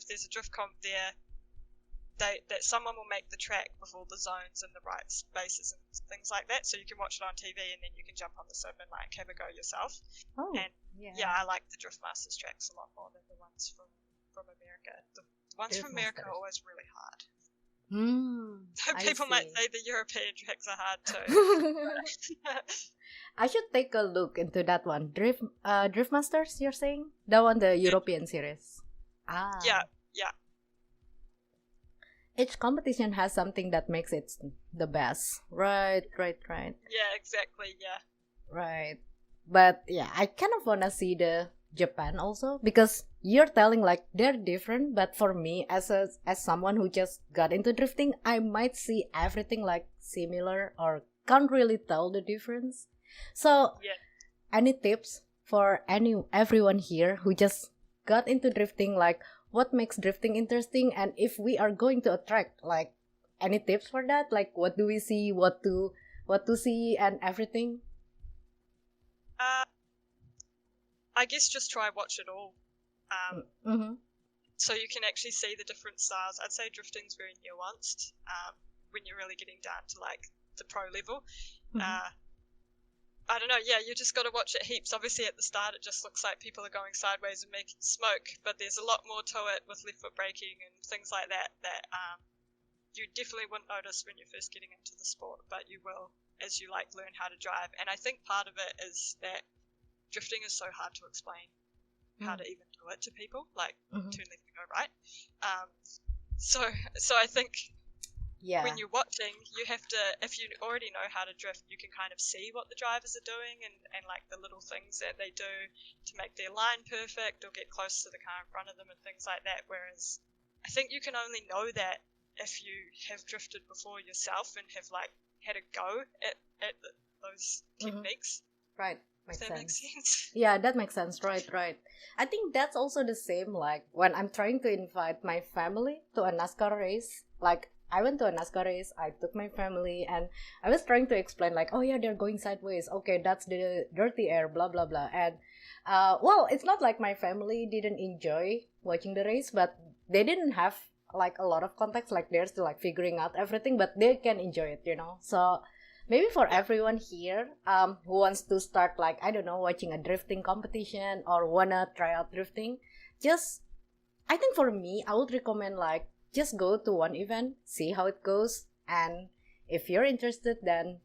there's a drift comp there, that someone will make the track with all the zones and the right spaces and things like that, so you can watch it on TV and then you can jump on the sim and like have a go yourself. Oh, And yeah, I like the Drift Masters tracks a lot more than the ones from America. The ones Drift from America Masters. are always really hard. People I might see. say the European tracks are hard too. I should take a look into that one. Drift Masters, you're saying? That one, the European series. Yeah. Each competition has something that makes it the best. Right. Yeah, exactly, yeah. Right. But yeah, I kind of wanna see the Japan also, because you're telling like they're different, but for me as someone who just got into drifting, I might see everything like similar or can't really tell the difference. So Yeah. any tips for everyone here who just got into drifting, like what makes drifting interesting, and if we are going to attract, like any tips for that, like what do we see, what to see and everything? I guess just try watch it all. So you can actually see the different styles. I'd say drifting's very nuanced when you're really getting down to like the pro level. I don't know, yeah, you just got to watch it heaps. Obviously at the start it just looks like people are going sideways and making smoke, but there's a lot more to it with left foot braking and things like that you definitely wouldn't notice when you're first getting into the sport, but you will as you like learn how to drive. And I think part of it is that drifting is so hard to explain how to even do it to people, like turn left and go right. So I think when you're watching, you have to, if you already know how to drift, you can kind of see what the drivers are doing and like the little things that they do to make their line perfect or get close to the car in front of them and things like that. Whereas I think you can only know that if you have drifted before yourself and have like had a go at those techniques. Right. Makes sense. That makes sense. Yeah, that makes sense. Right. I think that's also the same like when I'm trying to invite my family to a NASCAR race. Like I went to a NASCAR race, I took my family, and I was trying to explain like, oh yeah, they're going sideways. Okay, that's the dirty air, blah blah blah. And well, it's not like my family didn't enjoy watching the race, but they didn't have like a lot of context. Like they're still like figuring out everything, but they can enjoy it, you know. So maybe for everyone here who wants to start like, I don't know, watching a drifting competition or wanna try out drifting, just, I think for me, I would recommend like, just go to one event, see how it goes, and if you're interested, then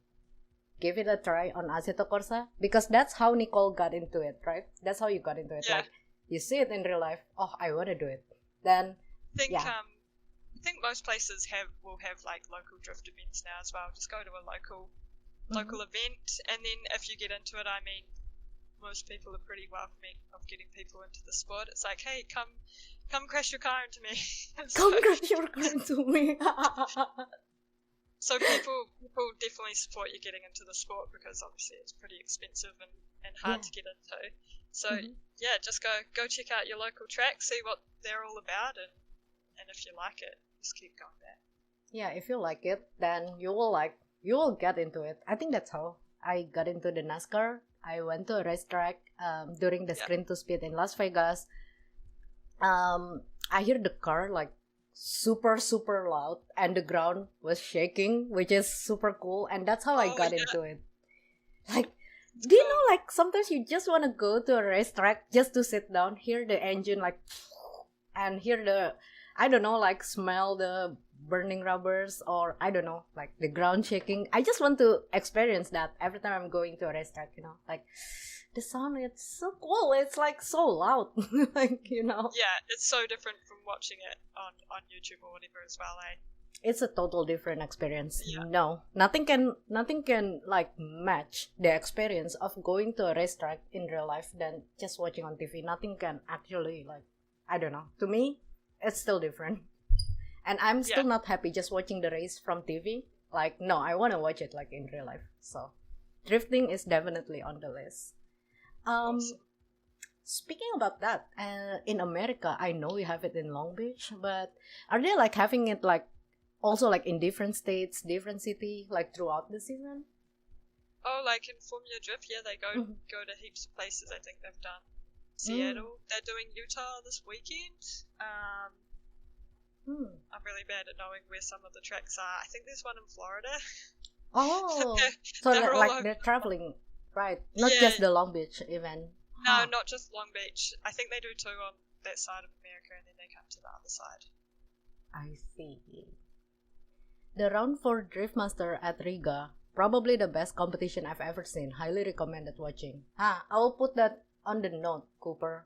give it a try on Assetto Corsa, because that's how Nicole got into it, right? That's how you got into it. Yeah. Like, you see it in real life, oh, I wanna do it. Then, I think think most places will have like local drift events now as well. Just go to a local event, and then if you get into it, I mean, most people are pretty welcoming of getting people into the sport. It's like, hey, come crash your car into me. Come crash your car into me. So people definitely support you getting into the sport, because obviously it's pretty expensive and hard to get into. So yeah, just go check out your local track, see what they're all about, and if you like it, just keep going back. Yeah, if you like it, then you will get into it. I think that's how I got into the NASCAR. I went to a racetrack during the Sprint to Speed in Las Vegas. I hear the car like super loud, and the ground was shaking, which is super cool, and that's how I got into it. Like, do you know, like, sometimes you just want to go to a racetrack just to sit down, hear the engine like, and hear the, I don't know, like, smell the burning rubbers, or I don't know, like the ground shaking. I just want to experience that every time I'm going to a racetrack, you know, like the sound, it's so cool, it's like so loud. Like, you know, yeah, it's so different from watching it on YouTube or whatever as well. It's a total different experience. No, nothing can like match the experience of going to a racetrack in real life than just watching on TV. Nothing can actually, like, I don't know, to me it's still different. And I'm still not happy just watching the race from TV. Like, no, I want to watch it like in real life. So, drifting is definitely on the list. Awesome. Speaking about that, in America, I know we have it in Long Beach, but are they like having it like also like in different states, different city, like throughout the season? Oh, like in Formula Drift, yeah, they go to heaps of places. I think they've done Seattle. They're doing Utah this weekend. I'm really bad at knowing where some of the tracks are. I think there's one in Florida. Oh, so they're traveling, right? Not just the Long Beach event. No, not just Long Beach. I think they do two on that side of America, and then they come to the other side. I see. The round 4 Driftmaster at Riga, probably the best competition I've ever seen. Highly recommended watching. I will put that on the note, Cooper.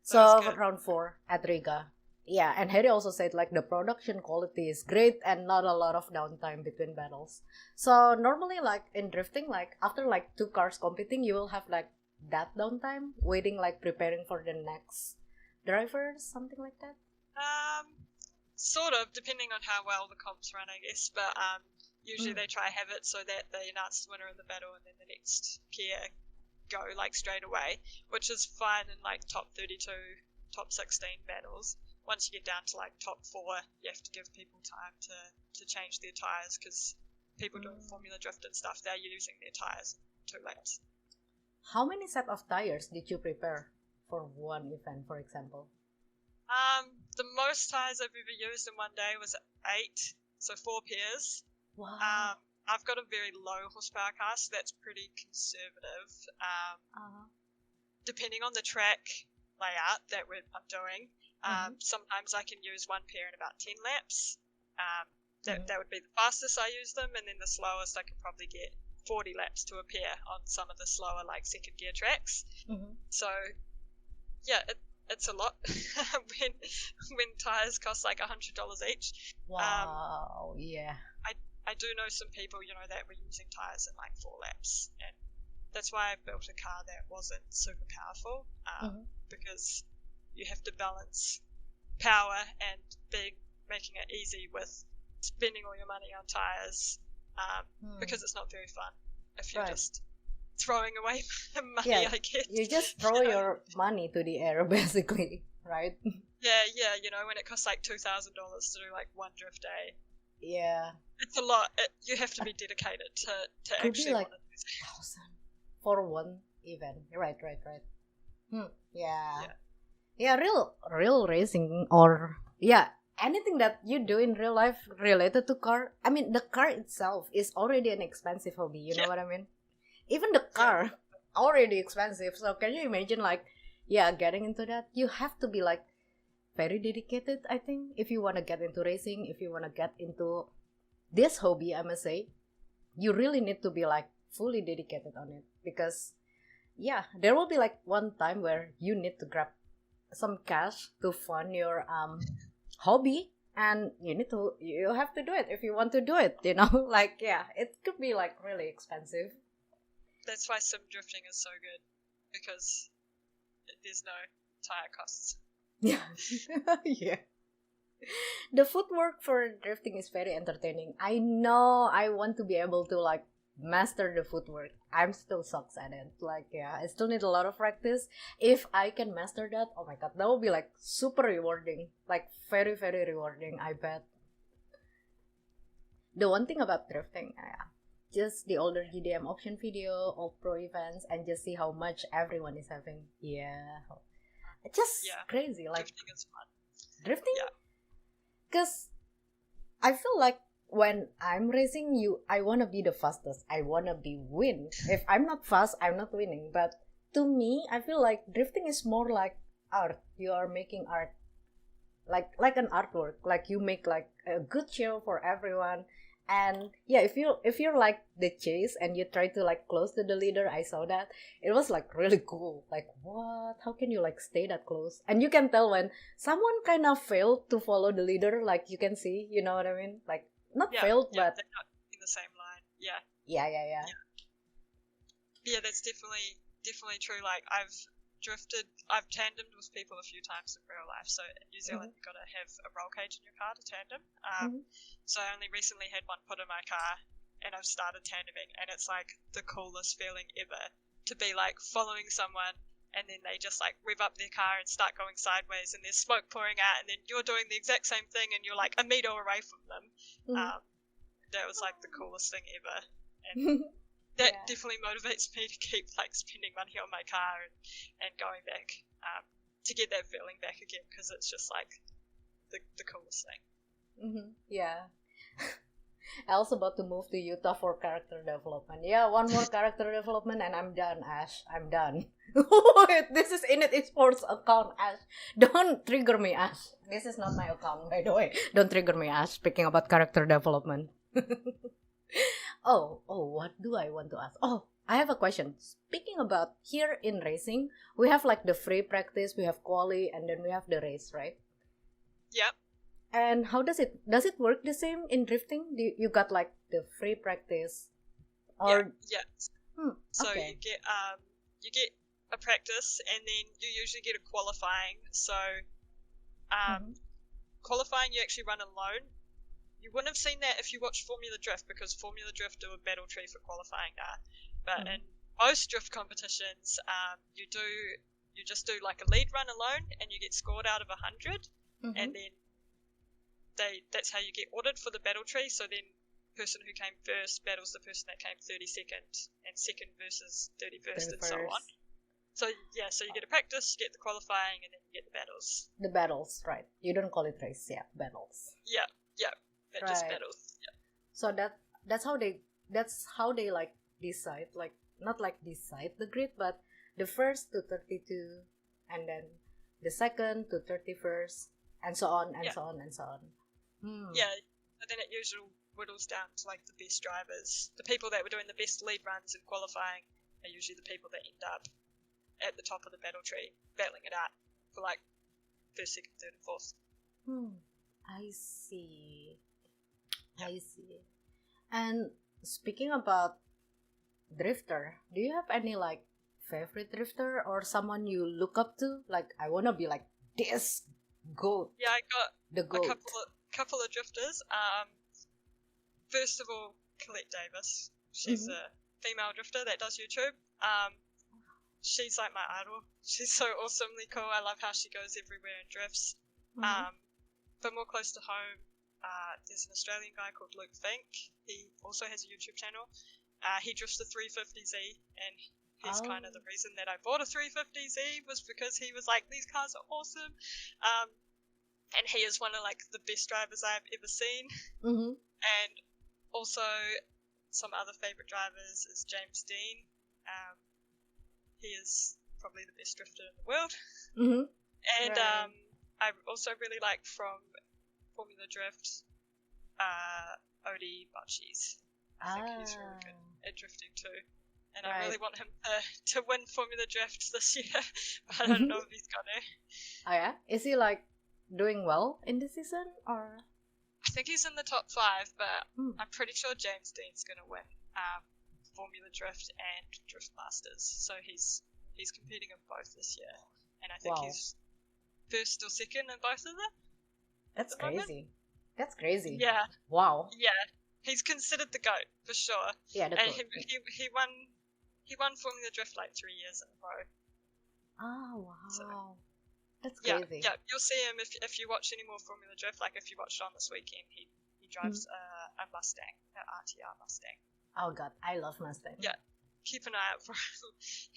So round 4 at Riga. Yeah, and Harry also said like the production quality is great and not a lot of downtime between battles. So normally like in drifting, like after like 2 cars competing, you will have like that downtime, waiting, like preparing for the next drivers, something like that. Sort of, depending on how well the comps run, I guess. But usually they try have it so that they announce the winner in the battle, and then the next pair go like straight away, which is fine in like top 32, top 16 battles. Once you get down to like top 4, you have to give people time to change their tires, because people doing Formula Drift and stuff, they're using their tires in 2 laps. How many set of tires did you prepare for one event, for example? The most tires I've ever used in one day was 8, so 4 pairs. Wow. I've got a very low horsepower car, so that's pretty conservative. Depending on the track layout that I'm doing, sometimes I can use 1 pair in about 10 laps. That would be the fastest I use them, and then the slowest I could probably get 40 laps to a pair on some of the slower like second gear tracks. So yeah, it's a lot when tires cost like $100 each. Wow. Yeah. I do know some people, you know, that were using tires in like 4 laps, and that's why I built a car that wasn't super powerful, because you have to balance power and making it easy with spending all your money on tires, because it's not very fun if you're just throwing away money, I guess. You just throw your money to the air, basically, right? Yeah, you know, when it costs like $2,000 to do like 1 drift day. Yeah. It's a lot. You have to be dedicated to Could actually be like want to do that. 1,000 for one event. Right. Yeah, real racing, or anything that you do in real life related to car. I mean, the car itself is already an expensive hobby, you know what I mean? Even the car already expensive. So can you imagine like getting into that? You have to be like very dedicated, I think, if you want to get into racing, if you want to get into this hobby, I must say. You really need to be like fully dedicated on it, because there will be like one time where you need to grab some cash to fund your hobby, and you have to do it if you want to do it, like, yeah, it could be like really expensive. That's why sim drifting is so good, because there's no tire costs. Yeah. Yeah. The footwork for drifting is very entertaining. I know I want to be able to like master the footwork. I'm still sucks at it. Like, yeah, I still need a lot of practice. If I can master that, oh my god, that will be like super rewarding. Like very, very rewarding, I bet. The one thing about drifting, just the older GDM auction video, all pro events, and just see how much everyone is having. Yeah. It's just crazy. Like, drifting is fun. Drifting? Yeah. Because I feel like when I'm racing, I want to be the fastest. I want to be win. If I'm not fast, I'm not winning. But to me, I feel like drifting is more like art. You are making art. Like an artwork. Like you make like a good show for everyone. And yeah, if you're like the chase and you try to like close to the leader, I saw that. It was like really cool. Like, what? How can you like stay that close? And you can tell when someone kind of failed to follow the leader, like you can see, you know what I mean? Like, not failed, but they're not in the same line. Yeah. Yeah. Yeah, that's definitely true. Like, I've tandemed with people a few times in real life. So in New Zealand, you've got to have a roll cage in your car to tandem. So I only recently had one put in my car, and I've started tandeming, and it's like the coolest feeling ever to be like following someone, and then they just like rev up their car and start going sideways, and there's smoke pouring out, and then you're doing the exact same thing, and you're like a meter away from them. That was like the coolest thing ever, and that definitely motivates me to keep like spending money on my car and going back to get that feeling back again, because it's just like the coolest thing. Yeah. El's about to move to Utah for character development. Yeah, one more character development and I'm done, Ash. I'm done. This is INIT Sports account, Ash. Don't trigger me, Ash. This is not my account, by the way. Don't trigger me, Ash. Speaking about character development. Oh, what do I want to ask? Oh, I have a question. Speaking about here in racing, we have like the free practice, we have quali, and then we have the race, right? Yep. And how does it work the same in drifting? You got like the free practice, or yeah. So you get a practice, and then you usually get a qualifying. So qualifying you actually run alone. You wouldn't have seen that if you watched Formula Drift, because Formula Drift do a battle tree for qualifying now. But in most drift competitions, you just do like a lead run alone, and you get scored out of 100, and then that's how you get ordered for the battle tree. So then the person who came first battles the person that came 32nd, and second versus 31st, and so on. So yeah, so you get a practice, you get the qualifying, and then you get the battles. The battles, right? You don't call it race, battles. Yeah. Just battles. Yeah. So that's how they like decide, like not like decide the grid, but the first to 32, and then the second to 31st, and so on and so on and so on. Yeah, and then it usually whittles down to like the best drivers. The people that were doing the best lead runs in qualifying are usually the people that end up at the top of the battle tree, battling it out for like first, second, third, and fourth. I see. And speaking about drifter, do you have any like favorite drifter or someone you look up to? Like, I wanna be like this goat. Yeah, I got the goat. a couple of drifters. First of all, Colette Davis. She's a female drifter that does YouTube. She's like my idol. She's so awesomely cool. I love how she goes everywhere and drifts. But more close to home, there's an Australian guy called Luke Fink. He also has a YouTube channel. He drifts the 350Z, and he's kind of the reason that I bought a 350Z, was because he was like, these cars are awesome. And he is one of like the best drivers I've ever seen. And also some other favorite drivers is James Dean. He is probably the best drifter in the world. And I also really like from Formula Drift, Odie Butchies. I think he's really good at drifting too. And I really want him to win Formula Drift this year, but I don't know if he's gonna. Oh yeah? Is he like doing well in this season, or? I think he's in the top 5, but Hmm. I'm pretty sure James Dean's going to win Formula Drift and Drift Masters. So he's competing in both this year, and I think Wow. he's first or second in both of them. That's at the moment. crazy. That's crazy. Yeah, Wow. yeah. He's considered the GOAT for sure. Yeah, the And goat. he won Formula Drift like 3 years in a row. Oh, wow. So- That's Yeah, crazy. yeah. You'll see him if you watch any more Formula Drift. Like if you watched on this weekend, he drives a Mustang, an RTR Mustang. Oh god, I love Mustang. Yeah. Keep an eye out for him.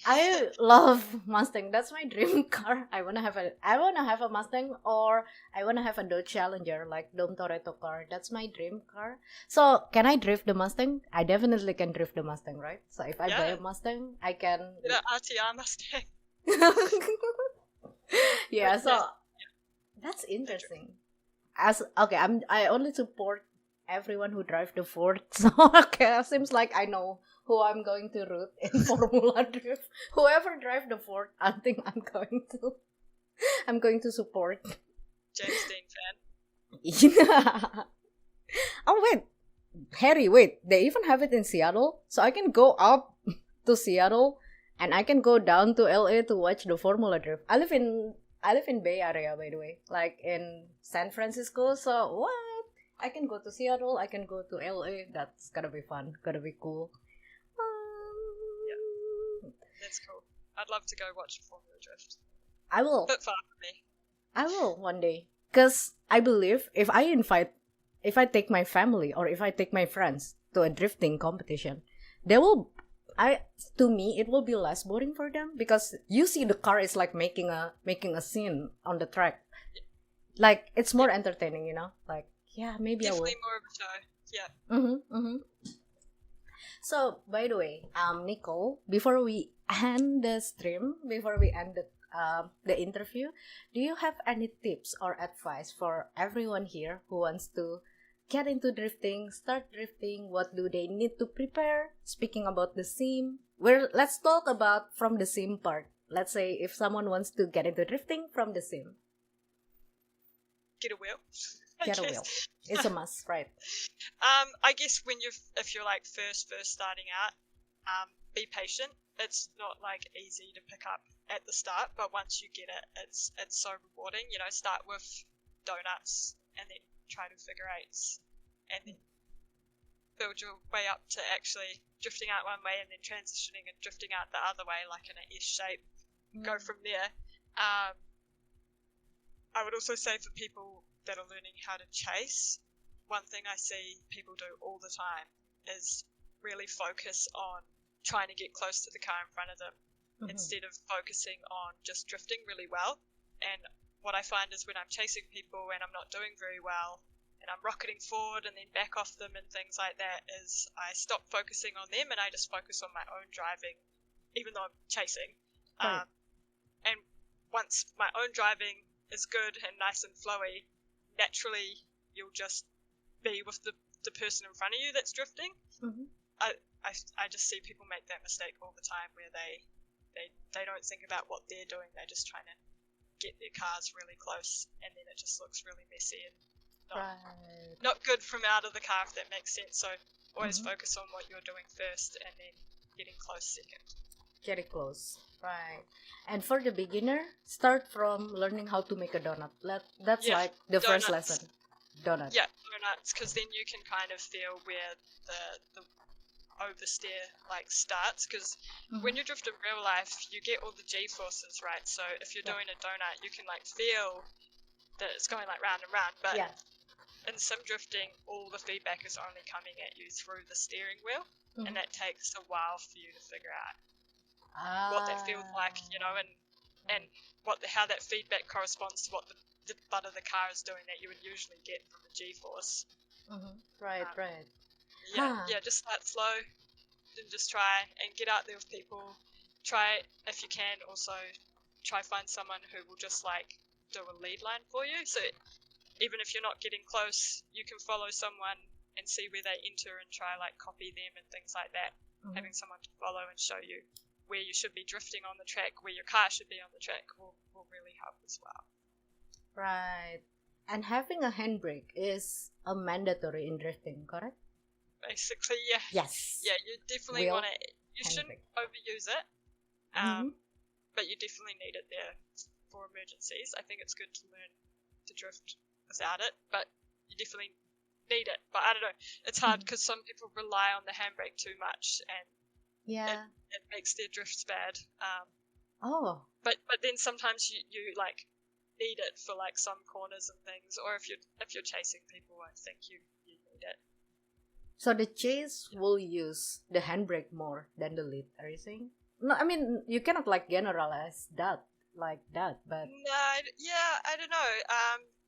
I love Mustang. That's my dream car. I wanna have a Mustang, or I wanna have a Dodge Challenger, like Dom Toretto car. That's my dream car. So can I drift the Mustang? I definitely can drift the Mustang, right? So if I buy a Yeah. Mustang, I can. Get an RTR Mustang. Yeah. So Yes. that's interesting. I only support everyone who drive the Ford. So okay, seems like I know who I'm going to root in Formula Drift. Whoever drive the Ford, I think I'm going to support. James Dean fan. Yeah. Oh wait, Harry, wait. They even have it in Seattle, so I can go up to Seattle and I can go down to LA to watch the Formula Drift. I live in Bay Area, by the way, like in San Francisco. So what? I can go to Seattle. I can go to LA. That's gonna be fun. Gonna be cool. That's cool. I'd love to go watch Formula Drift. I will. Bit far for me. I will one day. Cause I believe if I take my family or if I take my friends to a drifting competition, to me it will be less boring for them, because you see the car is like making a scene on the track. Like it's more entertaining, Like yeah, maybe Definitely more of a show. Yeah. Mm-hmm. So, by the way, Nicole, before we end the stream, before we end the interview, do you have any tips or advice for everyone here who wants to get into drifting, start drifting? What do they need to prepare? Speaking about the sim, let's talk about from the sim part. Let's say if someone wants to get into drifting from the sim, Get a wheel. get a wheel. It's a must, right? I guess if you're like first starting out, be patient. It's not like easy to pick up at the start, but once you get it, it's so rewarding. Start with donuts and then try to figure eights, and then build your way up to actually drifting out one way and then transitioning and drifting out the other way, like in an S shape. Go from there. I would also say for people that are learning how to chase, one thing I see people do all the time is really focus on trying to get close to the car in front of them instead of focusing on just drifting really well. And what I find is when I'm chasing people and I'm not doing very well and I'm rocketing forward and then back off them and things like that, is I stop focusing on them and I just focus on my own driving, even though I'm chasing. Right. And once my own driving is good and nice and flowy, naturally you'll just be with the person in front of you that's drifting. I just see people make that mistake all the time where they don't think about what they're doing. They're just trying to get their cars really close, and then it just looks really messy and not good from out of the car, if that makes sense. So always focus on what you're doing first and then getting close second. Get it close, right? And for the beginner, start from learning how to make a donut. That's Yeah, like the first donuts. lesson. Donut. Yeah, donuts, because then you can kind of feel where the oversteer like starts. Because when you drift in real life, you get all the G forces, right? So if you're doing a donut, you can like feel that it's going like round and round. But Yeah. in sim drifting, all the feedback is only coming at you through the steering wheel, and that takes a while for you to figure out what that feels like, and how that feedback corresponds to what the butt of the car is doing that you would usually get from a G-force. Right. Yeah, just start slow, then just try and get out there with people. Try, if you can, also try find someone who will just like do a lead line for you. So even if you're not getting close, you can follow someone and see where they enter and try like copy them and things like that. Having someone to follow and show you where you should be drifting on the track, where your car should be on the track will really help as well. Right. And having a handbrake is a mandatory in drifting, correct? Basically, yeah. Yes. Yeah, you definitely Wheel want to. You shouldn't handbrake. overuse it, Mm-hmm. but you definitely need it there for emergencies. I think it's good to learn to drift without it, but you definitely need it. But I don't know. It's hard because some people rely on the handbrake too much, and Yeah. it makes their drifts bad. Oh. But then sometimes you like need it for like some corners and things, or if you're chasing people, I think you need it. So the chase will use the handbrake more than the lead, are you saying? No, I mean you cannot like generalize that like that, but No, yeah, I don't know.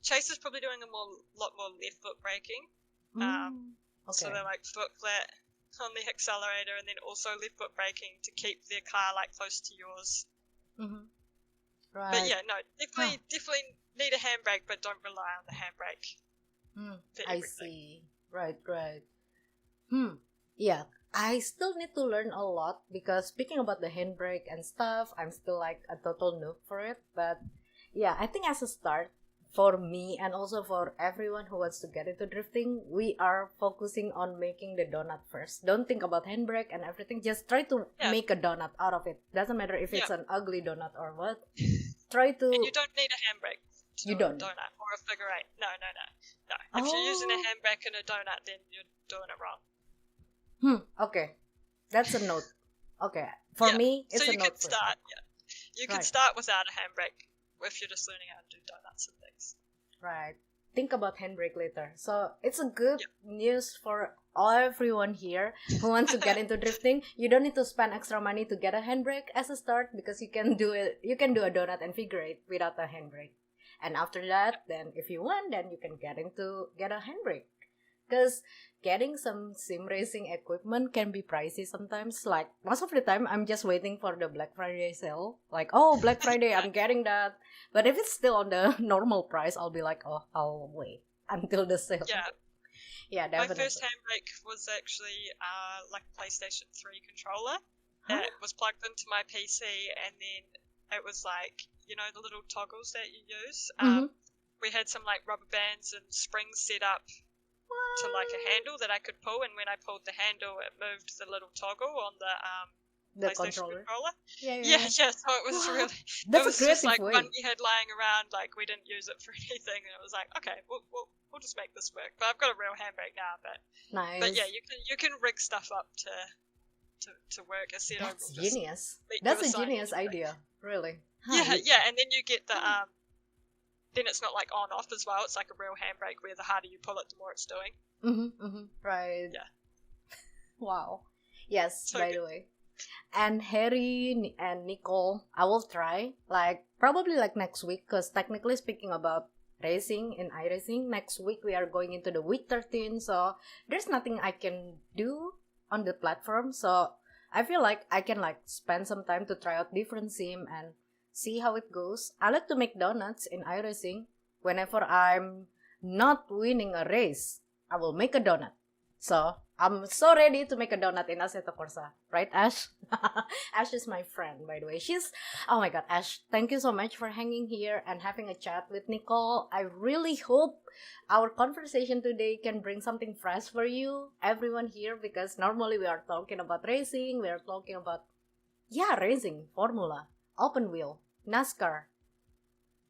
Chase is probably doing lot more left foot braking. So okay. they're like foot flat on the accelerator, and then also left foot braking to keep their car like close to yours. Mm-hmm. Right. But yeah, no, definitely need a handbrake, but don't rely on the handbrake. For I everything. see. Right. Yeah, I still need to learn a lot because speaking about the handbrake and stuff, I'm still like a total noob for it. But yeah, I think as a start for me and also for everyone who wants to get into drifting, we are focusing on making the donut first. Don't think about handbrake and everything. Just try to make a donut out of it. Doesn't matter if it's an ugly donut or what. Try to. And you don't need a handbrake. You don't. A donut or a figure eight. No. If you're using a handbrake and a donut, then you're doing it wrong. Okay. That's a note. Okay. For me, it's so a you note. Can start, You can start without a handbrake if you're just learning how to do donuts and things. Right. Think about handbrake later. So it's a good news for everyone here who wants to get into drifting. You don't need to spend extra money to get a handbrake as a start because you can do it. You can do a donut and figure eight without a handbrake. And after that, then if you want, then you can get a handbrake. Because getting some sim racing equipment can be pricey sometimes. Like, most of the time, I'm just waiting for the Black Friday sale. Like, oh, Black Friday, I'm getting that. But if it's still on the normal price, I'll be like, oh, I'll wait until the sale. Yeah, definitely. My first handbrake was actually like a PlayStation 3 controller. It was plugged into my PC, and then it was like, the little toggles that you use. We had some like rubber bands and springs set up to like a handle that I could pull, and when I pulled the handle, it moved the little toggle on the PlayStation controller. Yeah. So it was really. That's it was a creative just like way. one we had lying around, like we didn't use it for anything, and it was like, okay, we'll just make this work. But I've got a real handbrake now, nice. But yeah, you can rig stuff up to work. That's genius. That's a genius idea, really. Yeah, and then you get the then it's not like on off as well. It's like a real handbrake where the harder you pull it, the more it's doing. Right. Yeah. Wow. Yes, So by good. the way. And Harry and Nicole, I will try, like, probably like next week, because technically speaking about racing in iRacing, next week we are going into the week 13, so there's nothing I can do on the platform, so I feel like I can like spend some time to try out different sim and see how it goes. I like to make donuts in iRacing. Whenever I'm not winning a race, I will make a donut. So I'm so ready to make a donut in Assetto Corsa. Right, Ash? Ash is my friend, by the way. Oh my god, Ash, thank you so much for hanging here and having a chat with Nicole. I really hope our conversation today can bring something fresh for you, everyone here, because normally we are talking about racing, we are talking about, racing, Formula, open wheel, NASCAR.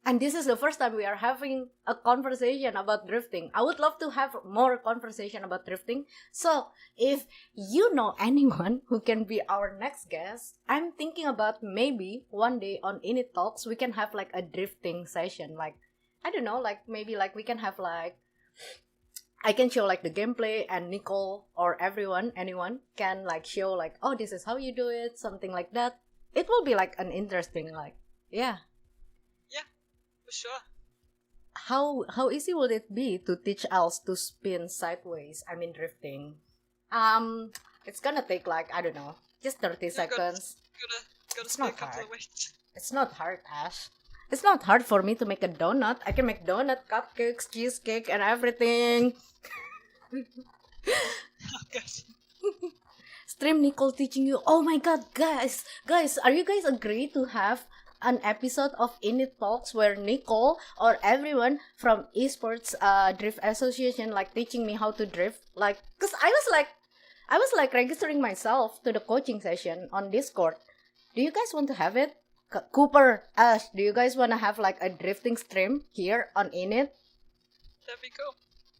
And this is the first time we are having a conversation about drifting. I would love to have more conversation about drifting. So, if you know anyone who can be our next guest, I'm thinking about maybe one day on INIT Talks, we can have like a drifting session. Like, I don't know, like maybe like we can have like, I can show like the gameplay and Nicole or anyone can like show like, oh, this is how you do it, something like that. It will be like an interesting like, For sure. How easy would it be to teach Elz to spin sideways? I mean drifting. It's gonna take like, I don't know, just 30 seconds. Gotta It's spend not a couple hard. of weeks. It's not hard, Ash. It's not hard for me to make a donut. I can make donut, cupcakes, cheesecake, and everything. Oh, good. Stream Nicole teaching you. Oh my god, guys, are you guys agree to have an episode of INIT Talks where Nicole or everyone from Esports Drift Association like teaching me how to drift. Like, cause I was like registering myself to the coaching session on Discord. Do you guys want to have it? Cooper, Ash, do you guys want to have like a drifting stream here on INIT? That'd be cool.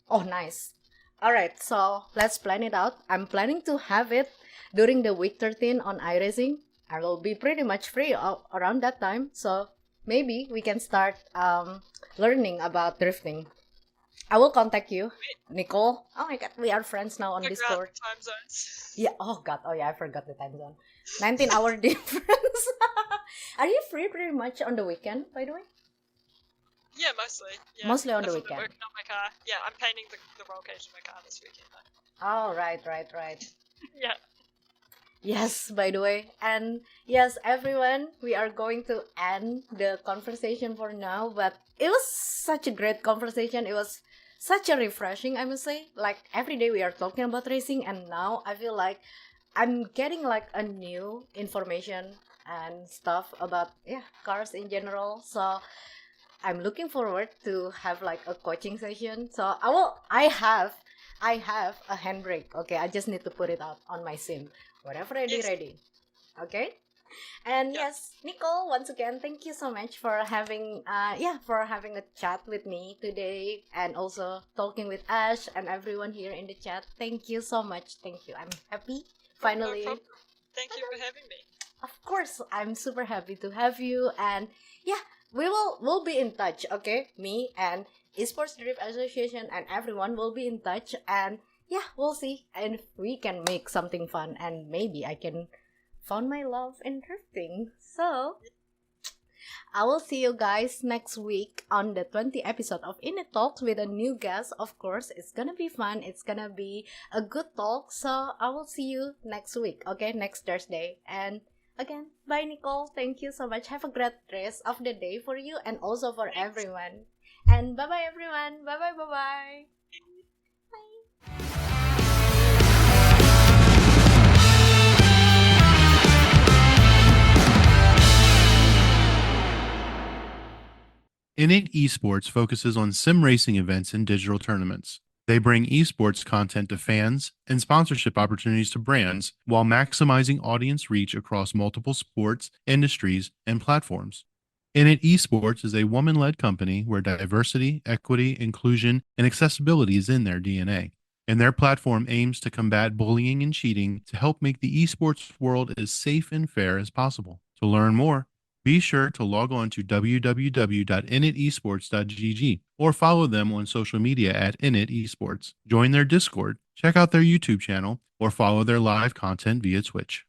Oh, nice. Alright, so let's plan it out. I'm planning to have it during the week 13 on iRacing. I will be pretty much free around that time, so maybe we can start learning about drifting. I will contact you, Nicole. Oh my god, we are friends now on Figure Discord. out the time zones. Yeah, oh god, oh yeah, I forgot the time zone. 19-hour difference. Are you free pretty much on the weekend, by the way? Yeah, mostly. Yeah. Mostly on the I've been weekend. working on my car. Yeah, I'm painting the roll cage in my car this weekend. Though. Oh, right. Yeah. Yes, by the way. And yes, everyone, we are going to end the conversation for now, but it was such a great conversation. It was such a refreshing, I must say. Like, every day we are talking about racing, and now I feel like I'm getting like a new information and stuff about cars in general. So I'm looking forward to have like a coaching session. So I have a handbrake. Okay, I just need to put it out on my sim. Whatever ready. Okay. And yes, Nicole, once again, thank you so much for having a chat with me today, and also talking with Ash and everyone here in the chat. Thank you so much. Thank you. I'm happy finally. No problem. Thank you for having me. Of course, I'm super happy to have you, and we'll be in touch, okay? Me and Esports Drift Association and everyone will be in touch, and we'll see if we can make something fun, and maybe I can find my love in drifting. So I will see you guys next week on the 20th episode of INIT Talks with a new guest. Of course, it's gonna be fun. It's gonna be a good talk. So I will see you next week, okay? Next Thursday. And again, bye, Nicole. Thank you so much. Have a great rest of the day for you and also for everyone. And bye-bye, everyone. Bye-bye, bye-bye. INIT Esports focuses on sim racing events and digital tournaments. They bring esports content to fans and sponsorship opportunities to brands while maximizing audience reach across multiple sports, industries, and platforms. INIT Esports is a woman-led company where diversity, equity, inclusion, and accessibility is in their DNA. And their platform aims to combat bullying and cheating to help make the esports world as safe and fair as possible. To learn more, be sure to log on to www.initesports.gg or follow them on social media at INIT Esports. Join their Discord, check out their YouTube channel, or follow their live content via Twitch.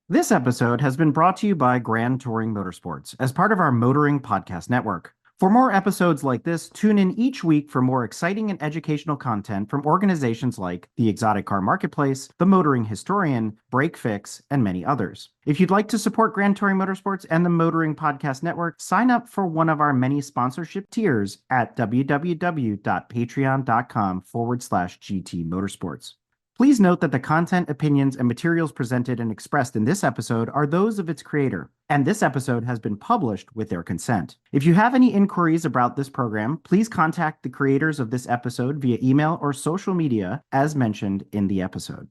This episode has been brought to you by Grand Touring Motorsports as part of our Motoring Podcast Network. For more episodes like this, tune in each week for more exciting and educational content from organizations like the Exotic Car Marketplace, the Motoring Historian, Break Fix, and many others. If you'd like to support Grand Touring Motorsports and the Motoring Podcast Network, sign up for one of our many sponsorship tiers at www.patreon.com/GT Motorsports. Please note that the content, opinions, and materials presented and expressed in this episode are those of its creator, and this episode has been published with their consent. If you have any inquiries about this program, please contact the creators of this episode via email or social media as mentioned in the episode.